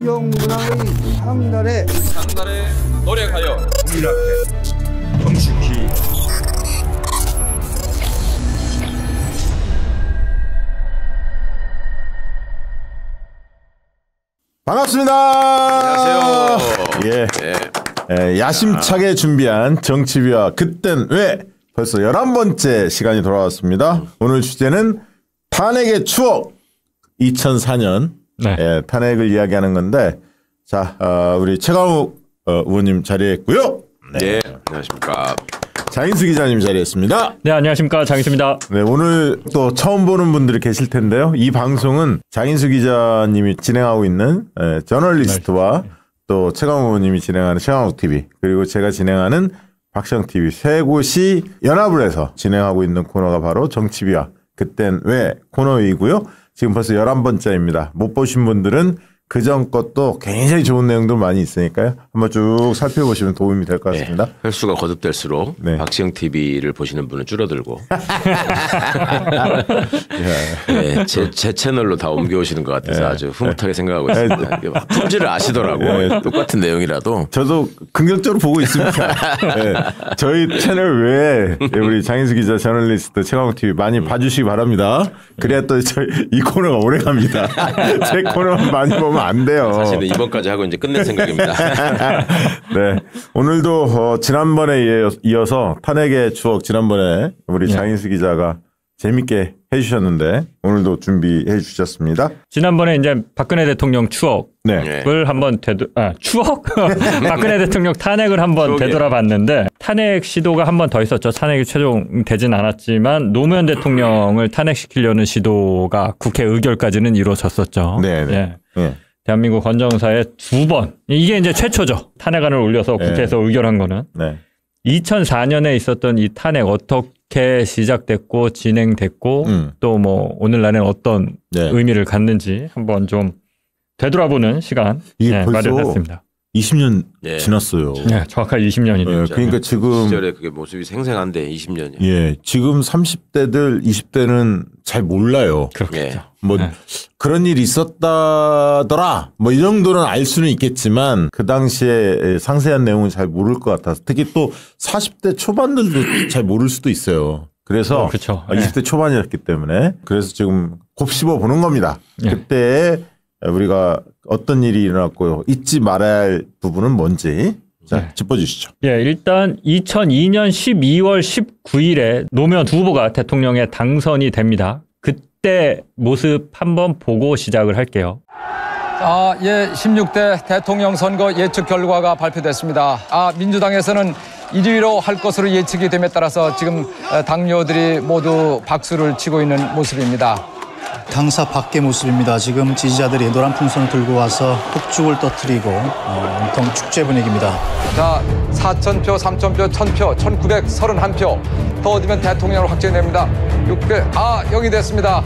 문화의 상달에 노력하여 우리나라에 정식히 반갑습니다. 안녕하세요. 예. 네. 야심차게 준비한 정치비와 그땐 왜 벌써 11번째 시간이 돌아왔습니다. 오늘 주제는 탄핵의 추억 2004년 탄핵을 이야기하는 건데 자 우리 최강욱 의원님 자리했고요. 네. 안녕하십니까. 장인수 기자님 자리했습니다. 네, 안녕하십니까. 장인수입니다. 네, 오늘 또 처음 보는 분들이 계실 텐데요. 이 방송은 장인수 기자님이 진행하고 있는 저널리스트와 또 최강욱 의원님이 진행하는 최강욱 TV 그리고 제가 진행하는 박시영 TV 세 곳이 연합을 해서 진행하고 있는 코너가 바로 정치비와 그땐 왜 코너이고요. 지금 벌써 11번째입니다. 못 보신 분들은 그전 것도 굉장히 좋은 내용도 많이 있으니까요. 한번 쭉 살펴보시면 도움이 될 것 같습니다. 네, 횟수가 거듭될수록 네. 박시영 TV를 보시는 분은 줄어들고 네, 제 채널로 다 옮겨오시는 것 같아서 아주 흐뭇하게 생각하고 있습니다. 품질을 아시더라고. 똑같은 내용이라도. 저도 긍정적으로 보고 있습니다. 네, 저희 채널 외에 우리 장인수 기자 저널리스트 최강욱 TV 많이 봐주시기 바랍니다. 그래야 또 저희 이 코너가 오래 갑니다. 제 코너만 많이 보면 안 돼요. 사실은 이번까지 하고 이제 끝낼 생각입니다. 네. 오늘도 지난번에 이어서 탄핵의 추억 지난번에 우리 장인수 기자가 재밌게 해주셨는데 오늘도 준비해 주셨습니다. 지난번에 이제 박근혜 대통령 추억을 한번 추억? 박근혜 대통령 탄핵을 한번 되돌아봤는데 탄핵 시도가 한 번 더 있었죠. 탄핵이 최종되진 않았지만 노무현 대통령을 탄핵시키려는 시도가 국회 의결까지는 이루어졌었죠. 네. 대한민국 헌정사에 2번. 이게 이제 최초죠. 탄핵안을 올려서 국회에서 의결한 거는. 2004년에 있었던 이 탄핵 어떻게 시작됐고 진행됐고 또 뭐 오늘날엔 어떤 의미를 갖는지 한번 좀 되돌아보는 시간 마련했습니다. 20년 지났어요. 네, 정확하게 20년이네요. 그러니까 지금 시절에 그게 모습이 생생한데 20년이요. 예, 지금 30대들, 20대는 잘 몰라요. 그렇겠죠. 뭐 그런 일이 있었다더라. 뭐 이 정도는 알 수는 있겠지만 그 당시에 상세한 내용은 잘 모를 것 같아서 특히 또 40대 초반들도 잘 모를 수도 있어요. 그래서 20대 초반이었기 때문에 그래서 지금 곱씹어 보는 겁니다. 그때 우리가 어떤 일이 일어났고 잊지 말아야 할 부분은 뭔지 짚어주시죠. 일단 2002년 12월 19일에 노무현 두 후보가 대통령에 당선이 됩니다. 그때 모습 한번 보고 시작을 할게요. 16대 대통령 선거 예측 결과가 발표됐습니다. 민주당에서는 1위로 할 것으로 예측이 됨에 따라서 지금 당뇨들이 모두 박수를 치고 있는 모습입니다. 당사 밖의 모습입니다. 지금 지지자들이 노란 풍선을 들고 와서 폭죽을 터뜨리고 온통 축제 분위기입니다. 4,000표, 3,000표, 1,000표, 1,931표 더 얻으면 대통령으로 확정됩니다. 6개, 0이 됐습니다.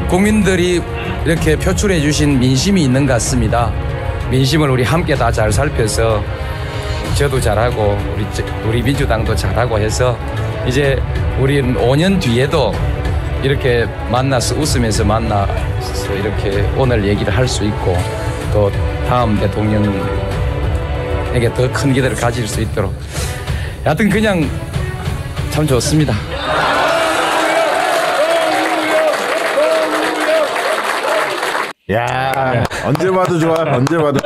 국민들이 이렇게 표출해 주신 민심이 있는 것 같습니다. 민심을 우리 함께 다 잘 살펴서 저도 잘하고 우리 민주당도 잘하고 해서 이제 우리 5년 뒤에도 이렇게 만나서 웃으면서 만나서 이렇게 오늘 얘기를 할 수 있고 또 다음 대통령에게 더 큰 기대를 가질 수 있도록 하여튼 그냥 참 좋습니다. 야, 언제 봐도 좋아. 언제 봐도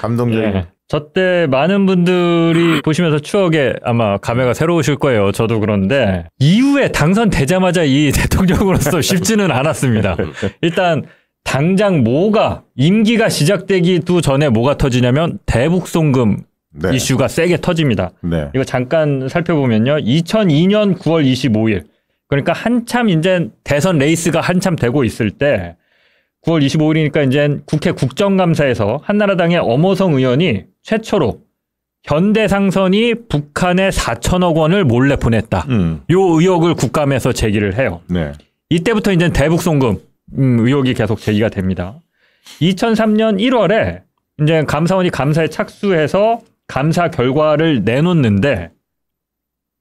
감동적이야. 저 때 많은 분들이 보시면서 추억에 아마 감회가 새로우실 거예요. 저도 그런데 이후에 당선되자마자 이 대통령으로서 쉽지는 않았습니다. 일단 당장 뭐가 임기가 시작되기도 전에 뭐가 터지냐면 대북송금 네. 이슈가 세게 터집니다. 네. 이거 잠깐 살펴보면요. 2002년 9월 25일 그러니까 한참 이제 대선 레이스가 한참 되고 있을 때 9월 25일이니까 이제 국회 국정감사에서 한나라당의 엄호성 의원이 최초로 현대상선이 북한에 4천억 원을 몰래 보냈다. 요 의혹을 국감에서 제기를 해요. 네. 이때부터 이제 대북송금 의혹이 계속 제기가 됩니다. 2003년 1월에 이제 감사원이 감사에 착수해서 감사 결과를 내놓는데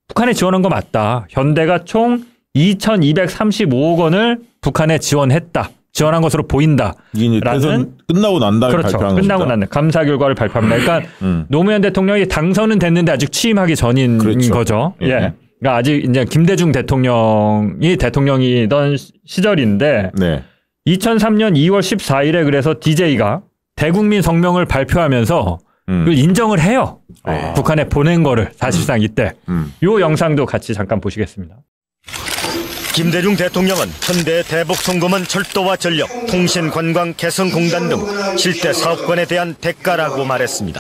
북한에 지원한 거 맞다. 현대가 총 2,235억 원을 북한에 지원했다. 지원한 것으로 보인다. 이게 대선 끝나고 난 다음에 그렇죠. 발표한 끝나고 난 감사 결과를 발표합니다. 그러니까 노무현 대통령이 당선은 됐는데 아직 취임하기 전인 그렇죠. 거죠. 예. 그러니까 아직 이제 김대중 대통령이 대통령이던 시절인데 네. 2003년 2월 14일에 그래서 DJ가 대국민 성명을 발표하면서 이걸 인정을 해요. 북한에 보낸 거를 사실상 이때. 요 영상도 같이 잠깐 보시겠습니다. 김대중 대통령은 현대 대북송금은 철도와 전력, 통신, 관광, 개성공단 등 실대 사업권에 대한 대가라고 말했습니다.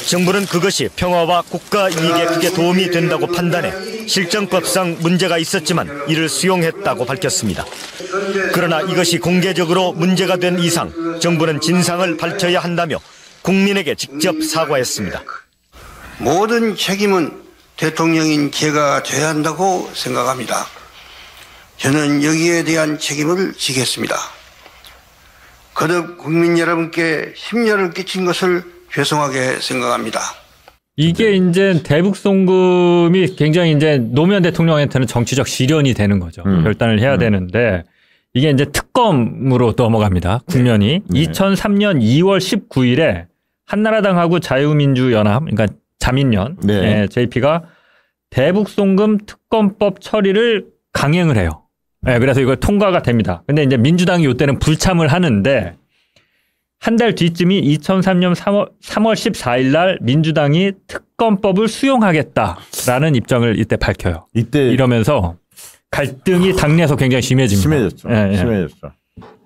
정부는 그것이 평화와 국가 이익에 크게 도움이 된다고 판단해 실정법상 문제가 있었지만 이를 수용했다고 밝혔습니다. 그러나 이것이 공개적으로 문제가 된 이상 정부는 진상을 밝혀야 한다며 국민에게 직접 사과했습니다. 모든 책임은 대통령인 제가 져야 한다고 생각합니다. 저는 여기에 대한 책임을 지겠습니다. 거듭 국민 여러분께 심려를 끼친 것을 죄송하게 생각합니다. 이게 이제 대북송금이 굉장히 이제 노무현 대통령한테는 정치적 시련이 되는 거죠. 결단을 해야 되는데 이게 이제 특검으로 넘어갑니다. 국면이. 2003년 2월 19일에 한나라당하고 자유민주연합, 그러니까 자민련, JP가 대북송금 특검법 처리를 강행을 해요. 네, 그래서 이걸 통과가 됩니다. 근데 이제 민주당이 이때는 불참을 하는데 한 달 뒤쯤이 2003년 3월 14일 날 민주당이 특검법을 수용하겠다라는 입장을 이때 밝혀요. 이러면서 갈등이 당내에서 굉장히 심해집니다. 심해졌죠. 심해졌죠.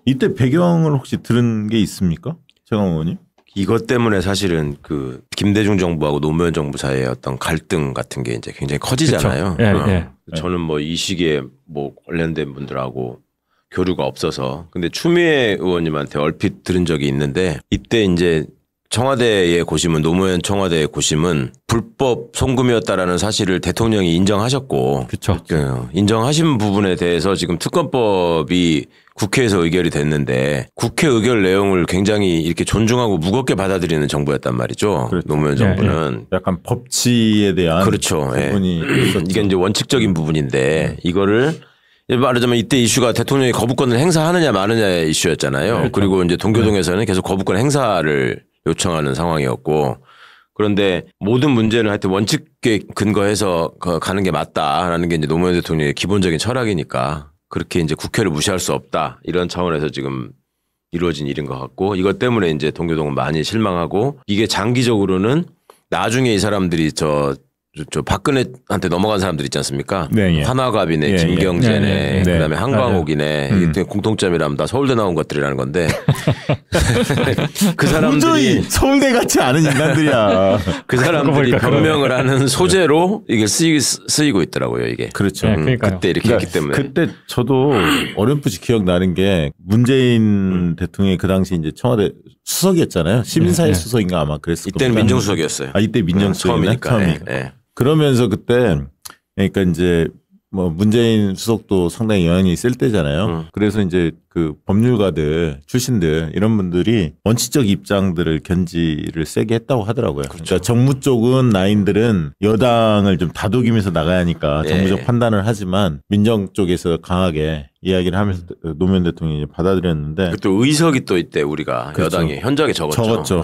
이때 배경을 혹시 들은 게 있습니까? 최강 의원님? 이것 때문에 사실은 그 김대중 정부하고 노무현 정부 사이의 어떤 갈등 같은 게 이제 굉장히 커지잖아요. 저는 뭐 이 시기에 뭐 관련된 분들하고 교류가 없어서 근데 추미애 의원님한테 얼핏 들은 적이 있는데 이때 이제 청와대의 고심은 노무현 청와대의 고심은 불법 송금이었다라는 사실을 대통령이 인정하셨고 그렇죠. 인정하신 부분에 대해서 지금 특검법이 국회에서 의결이 됐는데 국회 의결 내용을 굉장히 이렇게 존중하고 무겁게 받아들이는 정부였단 말이죠. 그렇죠. 노무현 정부는 약간 법치에 대한 그렇죠. 부분이 이게 이제 원칙적인 부분인데 이거를 말하자면 이때 이슈가 대통령이 거부권을 행사하느냐 마느냐의 이슈였잖아요. 그렇죠. 그리고 이제 동교동에서는 계속 거부권 행사를 요청하는 상황이었고 그런데 모든 문제는 하여튼 원칙에 근거해서 가는 게 맞다라는 게 이제 노무현 대통령의 기본적인 철학이니까 그렇게 이제 국회를 무시할 수 없다 이런 차원에서 지금 이루어진 일인 것 같고 이것 때문에 이제 동교동은 많이 실망하고 이게 장기적으로는 나중에 이 사람들이 저 박근혜한테 넘어간 사람들 있지 않습니까? 한화갑이네, 김경재네, 그다음에 한광옥이네. 이게 공통점이라면 다 서울대 나온 것들이라는 건데 그 사람들이 서울대 같지 않은 인간들이야. 그 사람들이 변명을 하는 소재로 이게 쓰이고 있더라고요. 이게 그렇죠. 그때 이렇게 했기 때문에 그때 저도 어렴풋이 기억나는 게 문재인 대통령이 그 당시 이제 청와대 수석이었잖아요. 시민사회 수석인가 아마 그랬을 겁니다. 이때는 민정수석이었어요. 이때 민정수석이니까. 처음이니까. 그러면서 그때 그러니까 이제 뭐 문재인 수석도 상당히 영향이 있을 때잖아요. 그래서 이제 그 법률가들 출신들 이런 분들이 원칙적 입장들을 견지를 세게 했다고 하더라고요. 그렇죠. 그러니까 정무 쪽은 라인들은 여당을 좀 다독이면서 나가야 하니까 정무적 판단을 하지만 민정 쪽에서 강하게 이야기를 하면서 노무현 대통령이 받아들였는데 또 의석이 또 이때 우리가 그렇죠. 여당이 현저하게 적었죠.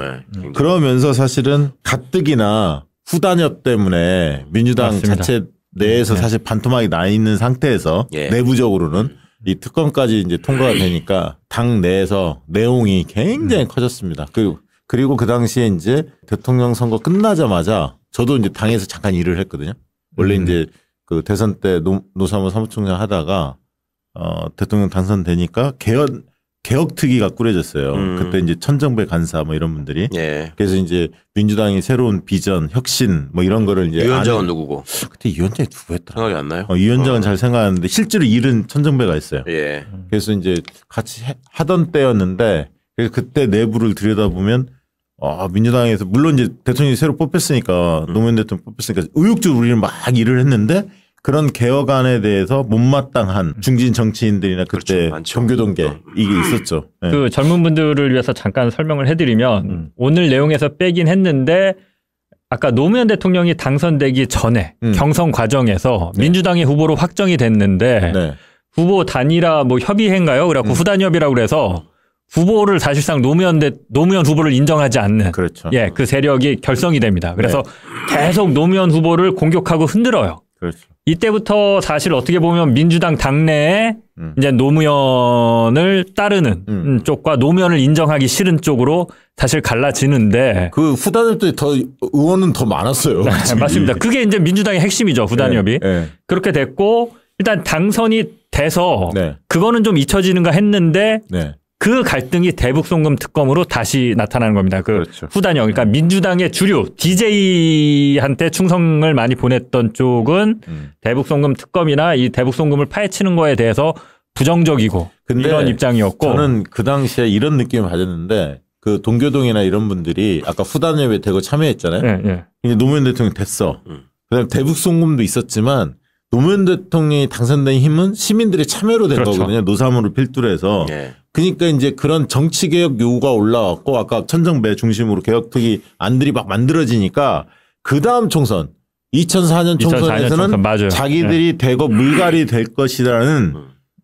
그러면서 사실은 가뜩이나 후단협 때문에 민주당 맞습니다. 자체 내에서 사실 반토막이 나 있는 상태에서 내부적으로는 이 특검까지 이제 통과가 되니까 당 내에서 내용이 굉장히 커졌습니다. 그리고 그리고 그 당시에 이제 대통령 선거 끝나자마자 저도 이제 당에서 잠깐 일을 했거든요. 원래 이제 그 대선 때 노사모 사무총장 하다가 대통령 당선되니까 개혁특위가 꾸려졌어요. 그때 이제 천정배 간사 뭐 이런 분들이. 예. 그래서 이제 민주당이 새로운 비전, 혁신 뭐 이런 거를 이제. 위원장은 누구고? 그때 위원장이 누구였더라? 생각이 안 나요? 위원장은 잘 생각하는데 실제로 일은 천정배가 했어요. 예. 그래서 이제 같이 하던 때였는데 그래서 그때 내부를 들여다보면 민주당에서 물론 이제 대통령이 새로 뽑혔으니까 노무현 대통령 뽑혔으니까 의욕적으로 우리는 막 일을 했는데 그런 개혁안에 대해서 못마땅한 중진 정치인들이나 그때 그렇죠. 정교동계 이게 있었죠. 네. 그 젊은 분들을 위해서 잠깐 설명을 해드리면 오늘 내용에서 빼긴 했는데 아까 노무현 대통령이 당선되기 전에 경선 과정에서 민주당의 후보로 확정이 됐는데 후보 단일화 뭐 협의회인가요? 그래갖고 후단협이라고 그래서 후보를 사실상 노무현 후보를 인정하지 않는 그렇죠. 그 세력이 결성이 됩니다. 그래서 계속 노무현 후보를 공격하고 흔들어요. 그렇죠. 이때부터 사실 어떻게 보면 민주당 당내에 이제 노무현을 따르는 쪽과 노무현을 인정하기 싫은 쪽으로 사실 갈라지는데 그 후단협 때 더 의원은 더 많았어요. 네, 맞습니다. 그게 이제 민주당의 핵심이죠. 후단협이. 그렇게 됐고 일단 당선이 돼서 그거는 좀 잊혀지는가 했는데 그 갈등이 대북송금 특검으로 다시 나타나는 겁니다. 그렇죠. 후단협. 그러니까 민주당의 주류 DJ한테 충성을 많이 보냈던 쪽은 대북송금 특검이나 이 대북송금을 파헤치는 거에 대해서 부정적이고 이런 입장이었고 저는 그 당시에 이런 느낌을 받았는데 그 동교동이나 이런 분들이 아까 후단협에 대거 참여했잖아요. 이제 노무현 대통령이 됐어. 그다음에 대북송금도 있었지만 노무현 대통령이 당선된 힘은 시민들의 참여로 된 거거든요. 노사모를 필두로 해서. 그러니까 이제 그런 정치개혁 요구가 올라왔고 아까 천정배 중심으로 개혁특위 안들이 막 만들어지니까 그 다음 총선 2004년 총선에서는 자기들이 대거 물갈이 될 것이라는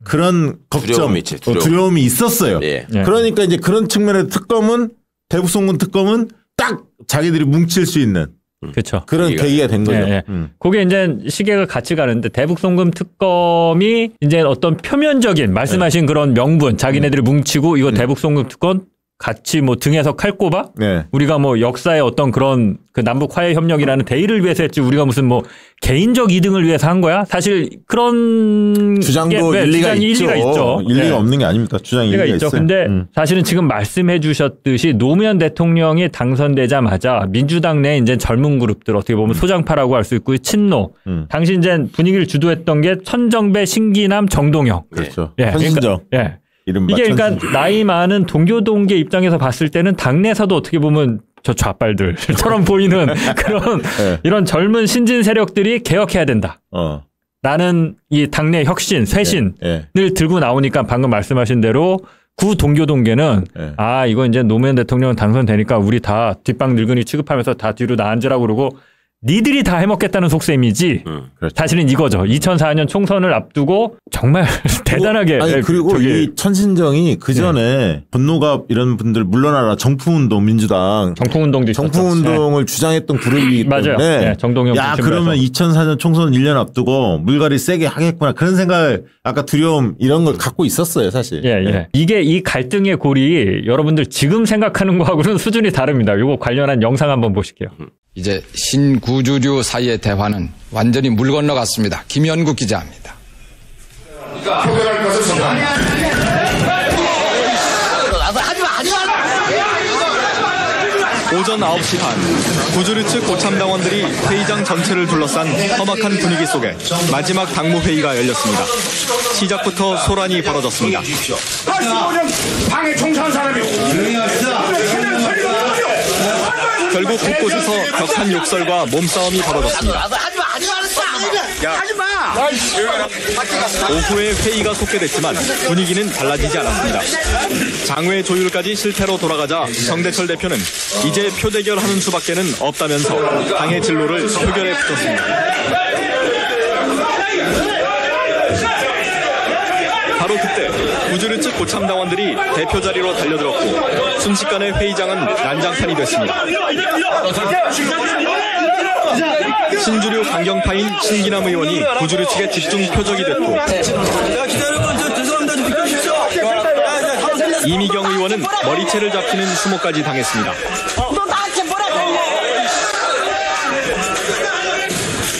그런 걱정, 두려움이 있었어요. 그러니까 이제 그런 측면에서 대북송금 특검은 딱 자기들이 뭉칠 수 있는 그렇죠. 그런 계기가 된 거죠. 그게 이제 시계가 같이 가는데 대북송금 특검이 이제 어떤 표면적인 말씀하신 그런 명분 자기네들이 뭉치고 이거 대북송금 특검 같이 뭐 등에서 칼 꼽아? 우리가 뭐 역사의 어떤 그런 그 남북 화해 협력이라는 대의를 위해서 했지 우리가 무슨 뭐 개인적 이득을 위해서 한 거야? 사실 그런 주장도 일리가 있죠. 일리가 없는 게 아닙니까? 주장 일리가 있죠. 근데 사실은 지금 말씀해 주셨듯이 노무현 대통령이 당선되자마자 민주당 내 이제 젊은 그룹들 어떻게 보면 소장파라고 할 수 있고 친노. 당시 이제 분위기를 주도했던 게 천정배, 신기남, 정동영. 그렇죠. 현신정. 이게 그러니까 나이 많은 동교동계 입장에서 봤을 때는 당내에서도 어떻게 보면 저 좌빨들처럼 보이는 그런 이런 젊은 신진 세력들이 개혁해야 된다. 나는 이 당내 혁신, 쇄신을 들고 나오니까 방금 말씀하신 대로 구 동교동계는 이거 이제 노무현 대통령 당선되니까 우리 다 뒷방 늙은이 취급하면서 다 뒤로 나앉으라고 그러고 니들이 다 해먹겠다는 속셈이지. 사실은 이거죠. 2004년 총선을 앞두고 정말 대단하게. 그리고 이 천신정이 그 전에 건노갑 이런 분들 물러나라 정풍운동 민주당. 정풍운동도 있었죠. 정풍운동을 주장했던 그룹이기 때문에. 정동영. 그러면 2004년 총선 1년 앞두고 물갈이 세게 하겠구나. 그런 생각을 아까 두려움 이런 걸 갖고 있었어요 사실. 이게 이 갈등의 골이 여러분들 지금 생각하는 거하고는 수준이 다릅니다. 이거 관련한 영상 한번 보실게요. 이제 신구주류 사이의 대화는 완전히 물 건너갔습니다. 김현국 기자입니다. 표결할 것을 선포합니다. 오전 9시 반 구주류 측 고참당원들이 회의장 전체를 둘러싼 험악한 분위기 속에 마지막 당무회의가 열렸습니다. 시작부터 소란이 벌어졌습니다. 85년 방에 총사한 사람이 결국 곳곳에서 격한 욕설과 몸싸움이 벌어졌습니다. 오후에 회의가 속개됐지만 분위기는 달라지지 않았습니다. 장외 조율까지 실패로 돌아가자 정대철 대표는 이제 표대결하는 수밖에는 없다면서 당의 진로를 표결에 붙였습니다. 바로 그때 구주류 측 고참당원들이 대표 자리로 달려들었고 순식간에 회의장은 난장판이 됐습니다. 신주류 강경파인 신기남 의원이 구주류 측의 집중 표적이 됐고 이미경 의원은 머리채를 잡히는 수모까지 당했습니다. 너 나한테 뭐라고 했냐?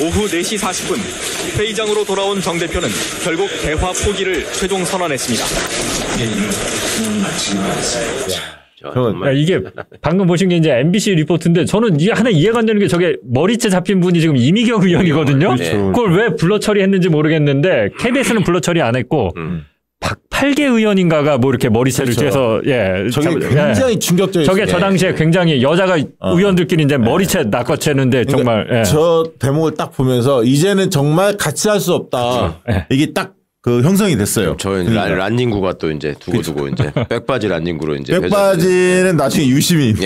오후 4시 40분 회의장으로 돌아온 정 대표는 결국 대화 포기를 최종 선언했습니다. 이게 방금 보신 게 이제 MBC 리포트인데 저는 이게 하나 이해가 안 되는 게 저게 머리채 잡힌 분이 지금 이미경 의원이거든요. 그걸 왜 불러 처리했는지 모르겠는데 KBS는 불러 처리 안 했고 박팔계 의원인가가 뭐 이렇게 머리채를 쬐서 저게 굉장히 충격적이었어요. 저게 저 당시에 굉장히 여자가 의원들끼리 이제 머리채 낚아채는데 정말 저 대목을 딱 보면서 이제는 정말 같이 할 수 없다. 이게 딱 그 형성이 됐어요. 저는 란닝구가 또 이제 두고두고 이제 백바지 란닝구로 이제 백바지는 나중에 유시민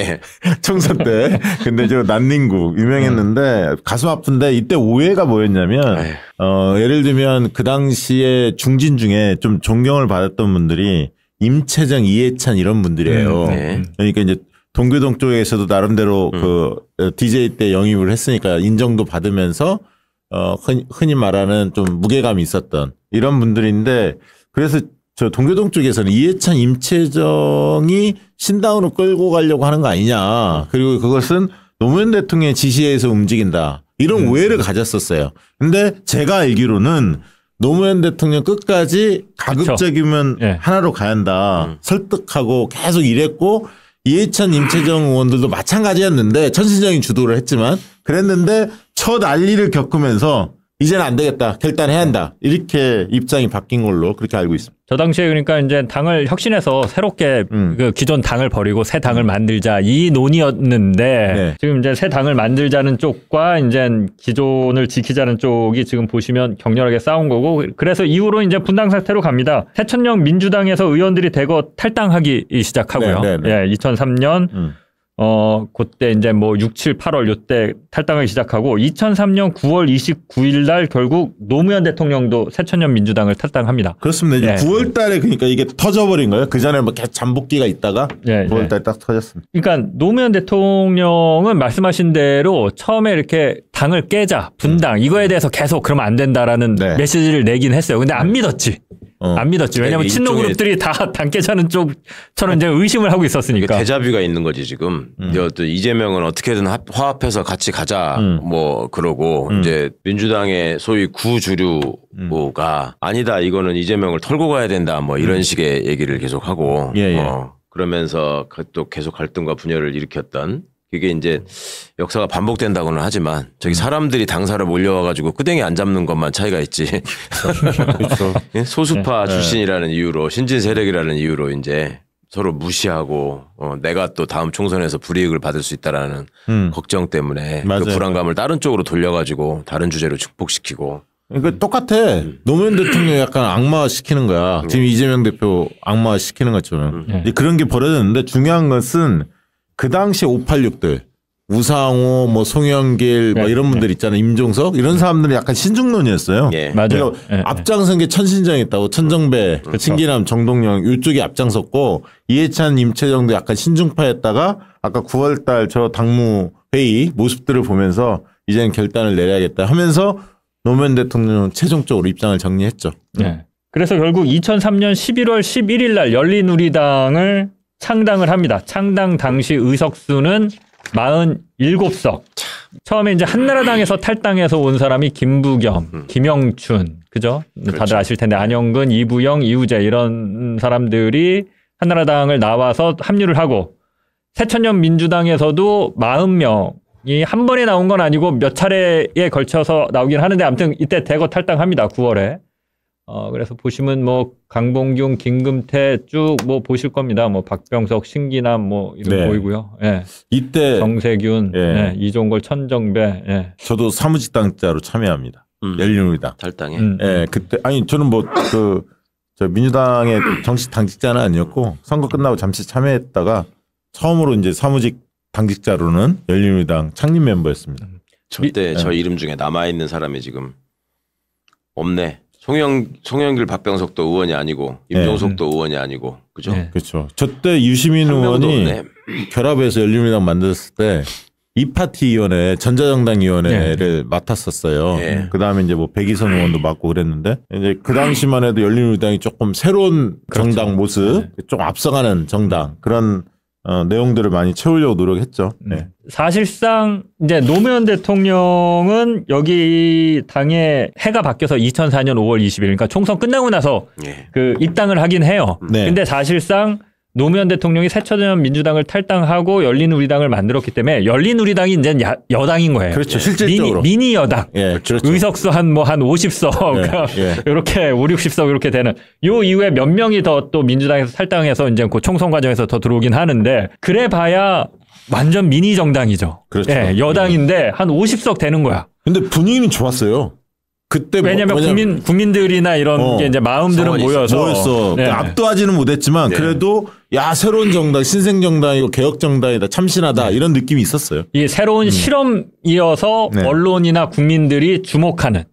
총선 때 근데 저 란닝구 유명했는데 가슴 아픈데 이때 오해가 뭐였냐면 예를 들면 그 당시에 중진 중에 좀 존경을 받았던 분들이 임채정, 이해찬 이런 분들이에요. 그러니까 이제 동교동 쪽에서도 나름대로 그 DJ 때 영입을 했으니까 인정도 받으면서 흔히 말하는 좀 무게감이 있었던 이런 분들인데 그래서 저 동교동 쪽에서는 이해찬, 임채정이 신당으로 끌고 가려고 하는 거 아니냐. 그리고 그것은 노무현 대통령의 지시에서 움직인다. 이런 오해를 가졌었어요. 근데 제가 알기로는 노무현 대통령 끝까지 가급적이면 하나로 가야 한다. 설득하고 계속 이랬고 이해찬, 임채정 의원들도 마찬가지였는데 천신정이 주도를 했지만 그랬는데 첫 난리를 겪으면서 이제는 안 되겠다. 결단해야 한다. 이렇게 입장이 바뀐 걸로 그렇게 알고 있습니다. 저 당시에 그러니까 이제 당을 혁신해서 새롭게 그 기존 당을 버리고 새 당을 만들자 이 논의였는데 지금 이제 새 당을 만들자는 쪽과 이제 기존을 지키자는 쪽이 지금 보시면 격렬하게 싸운 거고 그래서 이후로 이제 분당 사태로 갑니다. 새천년 민주당에서 의원들이 대거 탈당하기 시작하고요. 2003년 그때 이제 뭐 6, 7, 8월 요때 탈당을 시작하고 2003년 9월 29일 날 결국 노무현 대통령도 새천년 민주당을 탈당합니다. 그렇습니다. 9월 달에 그러니까 이게 터져버린 거예요. 그 전에 뭐 계속 잠복기가 있다가 9월 달에 딱 터졌습니다. 그러니까 노무현 대통령은 말씀하신 대로 처음에 이렇게 당을 깨자, 분당 이거에 대해서 계속 그러면 안 된다라는 메시지를 내긴 했어요. 근데 안 믿었지. 안 믿었지. 왜냐하면 친노 그룹들이 다 당 깨자는 쪽처럼 이제 의심을 하고 있었으니까. 대자뷰가 있는 거지 지금. 또 이재명은 어떻게든 화합해서 같이 가자 뭐 그러고 이제 민주당의 소위 구주류가 아니다 이거는 이재명을 털고 가야 된다 뭐 이런 식의 얘기를 계속 하고 그러면서 또 계속 갈등과 분열을 일으켰던. 그게 이제 역사가 반복된다고는 하지만 저기 사람들이 당사를 몰려와가지고 끄댕이 안 잡는 것만 차이가 있지. 그렇죠. 소수파 출신이라는 이유로 신진 세력이라는 이유로 이제 서로 무시하고 내가 또 다음 총선에서 불이익을 받을 수 있다라는 걱정 때문에 그 불안감을 다른 쪽으로 돌려가지고 다른 주제로 축복시키고. 그러니까 똑같아. 노무현 대통령 약간 악마화 시키는 거야. 지금 이재명 대표 악마화 시키는 것처럼. 그런 게 벌어졌는데 중요한 것은 그 당시 586들 우상호, 뭐 송영길, 뭐 이런 분들 있잖아요. 임종석 이런 사람들이 약간 신중론이었어요. 맞아요. 앞장선 게 천신정이었다고 천정배, 신기남, 정동영 이쪽이 앞장섰고 이해찬, 임채정도 약간 신중파였다가 아까 9월달 저 당무 회의 모습들을 보면서 이제는 결단을 내려야겠다 하면서 노무현 대통령은 최종적으로 입장을 정리했죠. 그래서 결국 2003년 11월 11일 날 열린우리당을 창당을 합니다. 창당 당시 의석수는 47석. 처음에 이제 한나라당에서 탈당해서 온 사람이 김부겸, 김영춘, 그죠? 다들 아실 텐데 안영근, 이부영, 이우재 이런 사람들이 한나라당을 나와서 합류를 하고 새천년 민주당에서도 40명이 한 번에 나온 건 아니고 몇 차례에 걸쳐서 나오긴 하는데 아무튼 이때 대거 탈당합니다. 9월에. 그래서 보시면 뭐 강봉균, 김금태 쭉 뭐 보실 겁니다. 뭐 박병석, 신기남 뭐 이런 보이고요. 이때 정세균, 이종걸, 천정배. 저도 사무직당자로 참여합니다. 열린우리당 탈당에. 그때 아니 저는 뭐 저 민주당의 정식 당직자는 아니었고 선거 끝나고 잠시 참여했다가 처음으로 이제 사무직 당직자로는 열린우리당 창립 멤버였습니다. 저때 저 이름 중에 남아 있는 사람이 지금 없네. 송영길, 박병석도 의원이 아니고 임종석도 의원이 아니고 그죠? 그렇죠. 저때 유시민 의원이 결합해서 열린우리당 만들었을 때 이파티위원회, 전자정당위원회를 맡았었어요. 그 다음에 이제 뭐 백이선 의원도 맡고 그랬는데 이제 그 당시만 해도 열린우리당이 조금 새로운 정당 모습, 좀 앞서가는 정당 그런 내용들을 많이 채우려고 노력했죠. 사실상 이제 노무현 대통령은 여기 당에 해가 바뀌어서 2004년 5월 20일, 그러니까 총선 끝나고 나서 그 입당을 하긴 해요. 근데 사실상 노무현 대통령이 새천년 민주당을 탈당하고 열린우리당을 만들었기 때문에 열린우리당이 이제 여당인 거예요. 그렇죠. 실질적으로. 미니 여당. 그렇죠. 의석수 한 50석. 이렇게 5, 60석 이렇게 되는. 요 이후에 몇 명이 더 또 민주당에서 탈당해서 이제 그 총선 과정에서 더 들어오긴 하는데 그래 봐야 완전 미니 정당이죠. 그렇죠. 여당인데 한 50석 되는 거야. 근데 분위기는 좋았어요. 그때 왜냐면 국민들이나 이런 게 이제 마음들은 모여서 압도하지는 못했지만 그래도 야 새로운 정당, 신생 정당이고 개혁 정당이다, 참신하다 이런 느낌이 있었어요. 이게 새로운 실험이어서 언론이나 국민들이 주목하는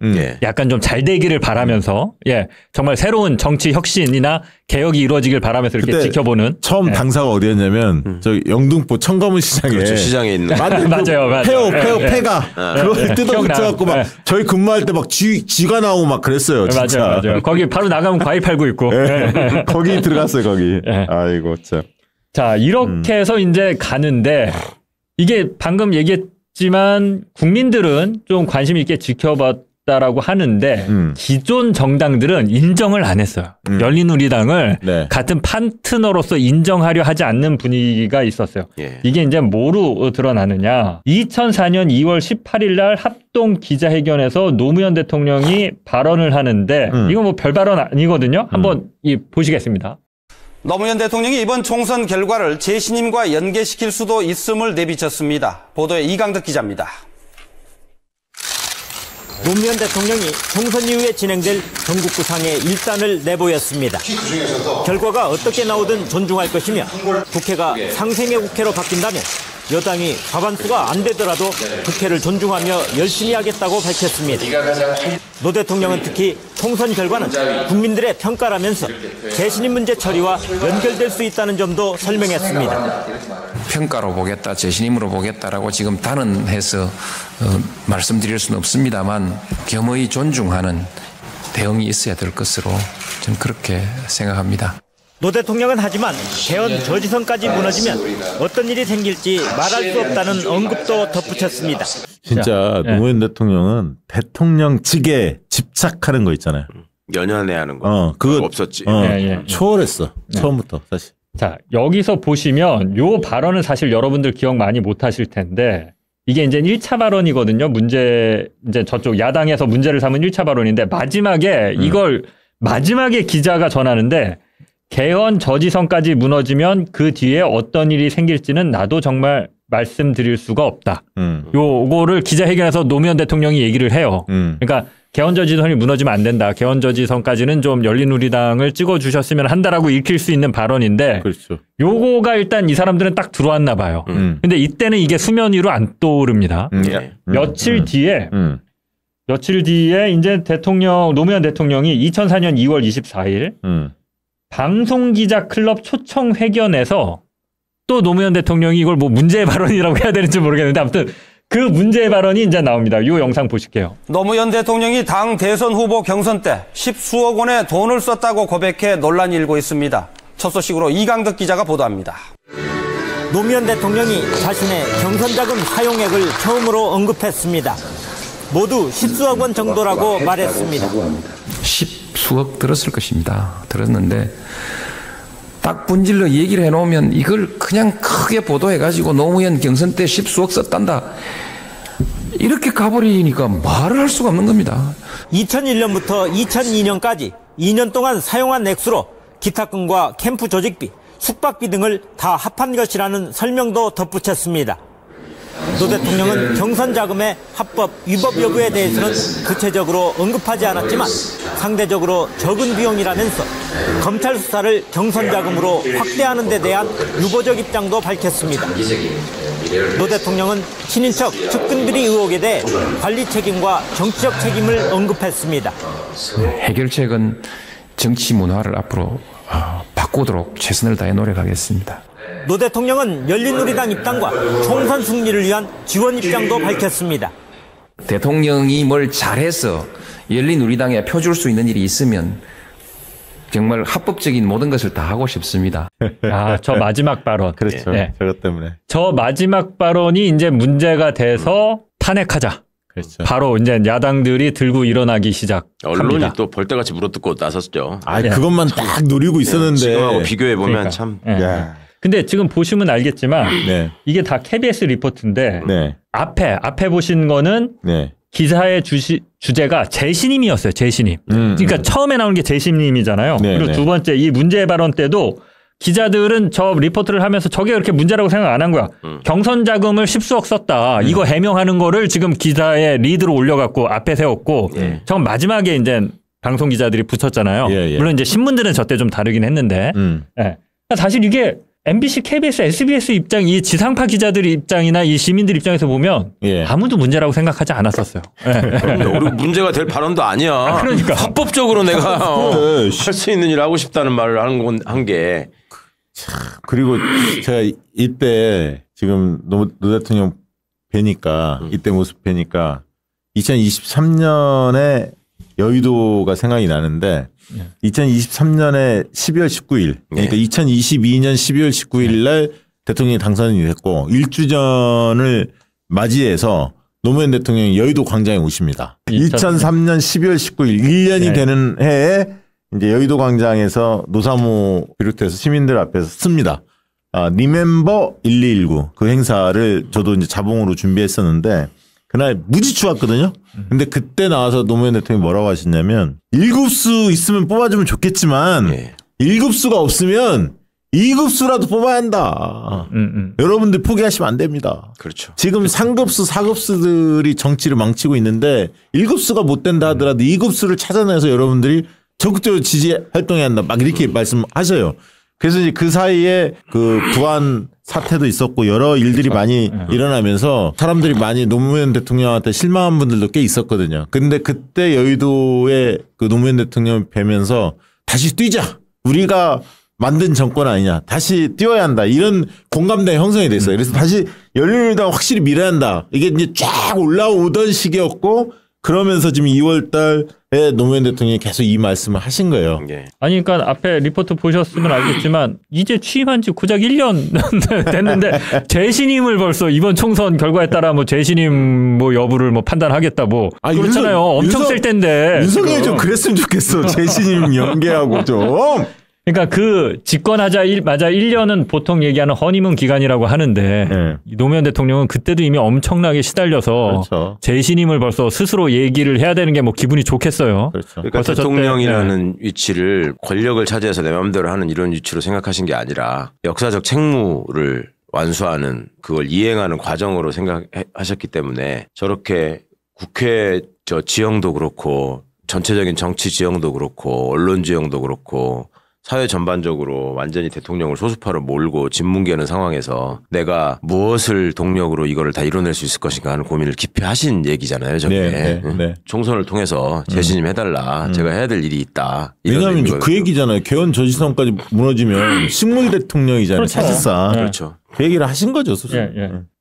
약간 좀 잘 되기를 바라면서 정말 새로운 정치 혁신이나 개혁이 이루어지길 바라면서 이렇게 지켜보는. 처음 당사가 어디였냐면 저기 영등포 청가문 시장에. 그렇죠. 시장에 있는. 맞아요. 폐가 그걸 뜯어붙여갖고 막 저희 근무할 때 막 쥐가 나오고 막 그랬어요. 진짜. 맞아요. 거기 바로 나가면 과일 팔고 있고. 거기 들어갔어요. 거기. 아이고 참. 자 이렇게 해서 이제 가는데 이게 방금 얘기했지만 국민들은 좀 관심 있게 지켜봤다라고 하는데 기존 정당들은 인정을 안 했어요. 열린우리당을 같은 파트너로서 인정하려 하지 않는 분위기가 있었어요. 이게 이제 뭐로 드러나느냐. 2004년 2월 18일 날 합동 기자회견에서 노무현 대통령이 발언을 하는데 이건 뭐 별 발언 아니거든요. 한번 보시겠습니다. 노무현 대통령이 이번 총선 결과를 재신임과 연계시킬 수도 있음을 내비쳤습니다. 보도에 이강덕 기자입니다. 노무현 대통령이 총선 이후에 진행될 전국 구상의 일단을 내보였습니다. 결과가 어떻게 나오든 존중할 것이며 국회가 상생의 국회로 바뀐다면 여당이 과반수가 안 되더라도 국회를 존중하며 열심히 하겠다고 밝혔습니다. 노 대통령은 특히 총선 결과는 국민들의 평가라면서 재신임 문제 처리와 연결될 수 있다는 점도 설명했습니다. 평가로 보겠다, 재신임으로 보겠다라고 지금 단언해서 말씀드릴 수는 없습니다만 겸허히 존중하는 대응이 있어야 될 것으로 저는 그렇게 생각합니다. 노 대통령은 하지만 개헌 저지선까지 무너지면 어떤 일이 생길지 말할 수 없다는 언급도 덧붙였습니다. 진짜 노무현 대통령은 대통령 측에 집착하는 거 있잖아요. 연연해하는 거. 그거 없었지. 초월했어. 처음부터 사실. 자 여기서 보시면 요 발언은 사실 여러분들 기억 많이 못 하실 텐데 이게 이제 1차 발언이거든요. 이제 저쪽 야당에서 문제를 삼은 1차 발언인데 마지막에 이걸 마지막에 기자가 전하는데 개헌 저지선까지 무너지면 그 뒤에 어떤 일이 생길지는 나도 정말 말씀드릴 수가 없다. 요거를 기자회견에서 노무현 대통령이 얘기를 해요. 그러니까 개헌 저지선이 무너지면 안 된다. 개헌 저지선까지는 좀 열린우리당을 찍어주셨으면 한다라고 읽힐 수 있는 발언인데 그렇죠. 요거가 일단 이 사람들은 딱 들어왔나 봐요. 근데 이때는 이게 수면 위로 안 떠오릅니다. 며칠 뒤에 이제 노무현 대통령이 2004년 2월 24일 방송기자 클럽 초청 회견에서 또 노무현 대통령이 이걸 뭐 문제의 발언이라고 해야 되는지 모르겠는데 아무튼 그 문제의 발언이 이제 나옵니다. 이 영상 보실게요. 노무현 대통령이 당 대선 후보 경선 때 10수억 원의 돈을 썼다고 고백해 논란이 일고 있습니다. 첫 소식으로 이강덕 기자가 보도합니다. 노무현 대통령이 자신의 경선 자금 사용액을 처음으로 언급했습니다. 모두 10수억 원 정도라고 말했습니다. 10수억 들었을 것입니다. 들었는데 딱 분질러 얘기를 해놓으면 이걸 그냥 크게 보도해가지고 노무현 경선 때 10수억 썼단다. 이렇게 가버리니까 말을 할 수가 없는 겁니다. 2001년부터 2002년까지 2년 동안 사용한 액수로 기타금과 캠프 조직비, 숙박비 등을 다 합한 것이라는 설명도 덧붙였습니다. 노 대통령은 경선 자금의 합법 위법 여부에 대해서는 구체적으로 언급하지 않았지만 상대적으로 적은 비용이라면서 검찰 수사를 경선 자금으로 확대하는 데 대한 유보적 입장도 밝혔습니다. 노 대통령은 친인척 측근비리 의혹에 대해 관리 책임과 정치적 책임을 언급했습니다. 해결책은 정치 문화를 앞으로 바꾸도록 최선을 다해 노력하겠습니다. 노 대통령은 열린우리당 입당과 총선 승리를 위한 지원 입장도 밝혔습니다. 대통령이 뭘 잘해서 열린우리당에 표줄 수 있는 일이 있으면 정말 합법적인 모든 것을 다 하고 싶습니다. 저 마지막 발언. 그렇죠. 네. 저것 때문에. 저 마지막 발언이 이제 문제가 돼서 탄핵하자. 그렇죠. 바로 이제 야당들이 들고 일어나기 시작합니다. 언론이 또 벌떼같이 물어뜯고 나섰죠. 그것만 딱 노리고 있었는데. 지금하고 비교해 보면 그러니까. 참. 근데 지금 보시면 알겠지만 이게 다 KBS 리포트인데 앞에 보신 거는 기사의 주제가 재신임이었어요. 재신임. 그러니까 처음에 나오는 게 재신임이잖아요. 그리고 두 번째 이 문제 발언 때도 기자들은 저 리포트를 하면서 저게 그렇게 문제라고 생각 안 한 거야. 경선 자금을 10수억 썼다. 이거 해명하는 거를 지금 기사에 리드로 올려갖고 앞에 세웠고 정 마지막에 이제 방송 기자들이 붙였잖아요. 물론 이제 신문들은 저때 좀 다르긴 했는데 사실 이게 MBC, KBS, SBS 입장, 이 지상파 기자들 입장이나 이 시민들 입장에서 보면 아무도 문제라고 생각하지 않았었어요. 우리 문제가 될 발언도 아니야. 그러니까 합법적으로 내가 할 수 있는 일을 하고 싶다는 말을 한 게. 그리고 제가 이때 지금 노 대통령 뵈니까 이때 모습 뵈니까 2023년에 여의도가 생각이 나는데 2023년에 12월 19일 그러니까 2022년 12월 19일 날 대통령이 당선이 됐고 1주년을 맞이해서 노무현 대통령이 여의도 광장에 오십니다. 2003년 12월 19일 1년이 되는 해에 이제 여의도 광장에서 노사모 비롯해서 시민들 앞에서 씁니다. 리멤버 1219 그 행사를 저도 이제 자봉으로 준비했었는데 그날 무지 추웠거든요. 근데 그때 나와서 노무현 대통령이 뭐라고 하셨냐면 1급수 있으면 뽑아주면 좋겠지만 1급수가 없으면 2급수라도 뽑아야 한다. 여러분들 포기하시면 안 됩니다. 그렇죠. 지금 3급수, 4급수들이 정치를 망치고 있는데 1급수가 못 된다 하더라도 2급수를 찾아내서 여러분들이 적극적으로 지지 활동해야 한다. 막 이렇게 말씀하셔요. 그래서 이제 그 사이에 그 부안 사태도 있었고 여러 일들이 많이 일어나면서 사람들이 많이 노무현 대통령한테 실망한 분들도 꽤 있었거든요. 근데 그때 여의도에 그 노무현 대통령 뵈면서 다시 뛰자. 우리가 만든 정권 아니냐. 다시 뛰어야 한다. 이런 공감대 형성이 됐어요. 그래서 다시 열린우리당 확실히 밀어야 한다. 이게 이제 쫙 올라오던 시기였고 그러면서 지금 2월 달에 노무현 대통령이 계속 이 말씀을 하신 거예요. 아니, 그러니까 앞에 리포트 보셨으면 알겠지만 이제 취임한 지 고작 1년 됐는데 재신임을 벌써 이번 총선 결과에 따라 뭐 재신임 뭐 여부를 뭐 판단하겠다 뭐 그렇잖아요. 엄청 셀 텐데. 윤석열이 좀 그랬으면 좋겠어. 재신임 연계하고 좀. 그러니까 그 집권하자마자 1년은 보통 얘기하는 허니문 기간이라고 하는데 노무현 대통령은 그때도 이미 엄청나게 시달려서 재신임을 벌써 스스로 얘기를 해야 되는 게 뭐 기분이 좋겠어요. 그러니까 대통령이라는 위치를 권력을 차지해서 내 마음대로 하는 이런 위치로 생각하신 게 아니라 역사적 책무를 완수하는 그걸 이행하는 과정으로 생각하셨기 때문에 저렇게 국회 지형도 그렇고 전체적인 정치 지형도 그렇고 언론 지형도 그렇고 사회 전반적으로 완전히 대통령을 소수파로 몰고 짓뭉개는 상황에서 내가 무엇을 동력으로 이거를 다 이뤄낼 수 있을 것인가 하는 고민을 깊이 하신 얘기잖아요. 저게. 총선을 통해서 재신임 해달라. 제가 해야 될 일이 있다. 왜냐하면 그 얘기잖아요. 개헌 저지선까지 무너지면 식물 대통령이잖아요. 사실상. 그렇죠. 그 얘기를 하신 거죠. 스스로.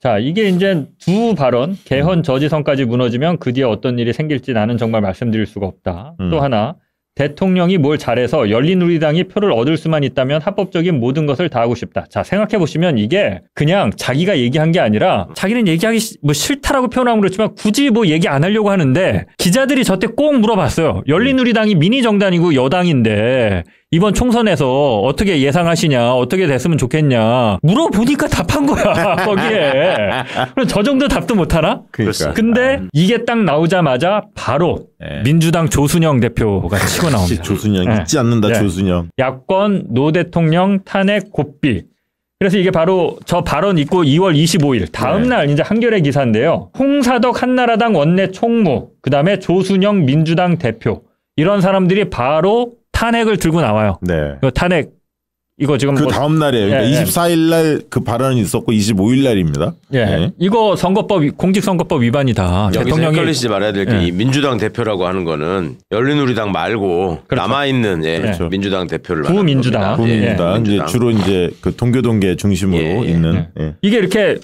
자, 이게 이제 두 발언. 개헌 저지선까지 무너지면 그 뒤에 어떤 일이 생길지 나는 정말 말씀드릴 수가 없다. 또 하나. 대통령이 뭘 잘해서 열린우리당이 표를 얻을 수만 있다면 합법적인 모든 것을 다 하고 싶다. 자, 생각해 보시면 이게 그냥 자기가 얘기한 게 아니라 자기는 얘기하기 뭐 싫다라고 표현하면 그렇지만 굳이 뭐 얘기 안 하려고 하는데 기자들이 저때 꼭 물어봤어요. 열린우리당이 미니 정당이고 여당인데 이번 총선에서 어떻게 예상하시냐, 어떻게 됐으면 좋겠냐 물어보니까 답한 거야. 거기에. 그럼 저 정도 답도 못하나? 그러니까. 근데 이게 딱 나오자마자 바로 민주당 조순영 대표가 치고 나옵니다. 조순영 잊지 않는다. 조순영. 야권 노 대통령 탄핵 고삐. 그래서 이게 바로 저 발언 있고 2월 25일 다음 날 이제 한겨레 기사인데요. 홍사덕 한나라당 원내 총무, 그다음에 조순영 민주당 대표 이런 사람들이 바로 탄핵을 들고 나와요. 탄핵 이거 지금 그 다음 날이에요. 그러니까 24일 날 그 발언이 있었고 25일 날입니다. 예. 네. 이거 공직선거법 위반이다. 대통령이 헷갈리시지 말아야 될 게 이 민주당 대표라고 하는 거는 열린우리당 말고 그렇죠. 남아 있는 그렇죠. 민주당 대표를 구민주당. 구민주당. 이제 주로 이제 그 동교동계 중심으로 있는. 이게 이렇게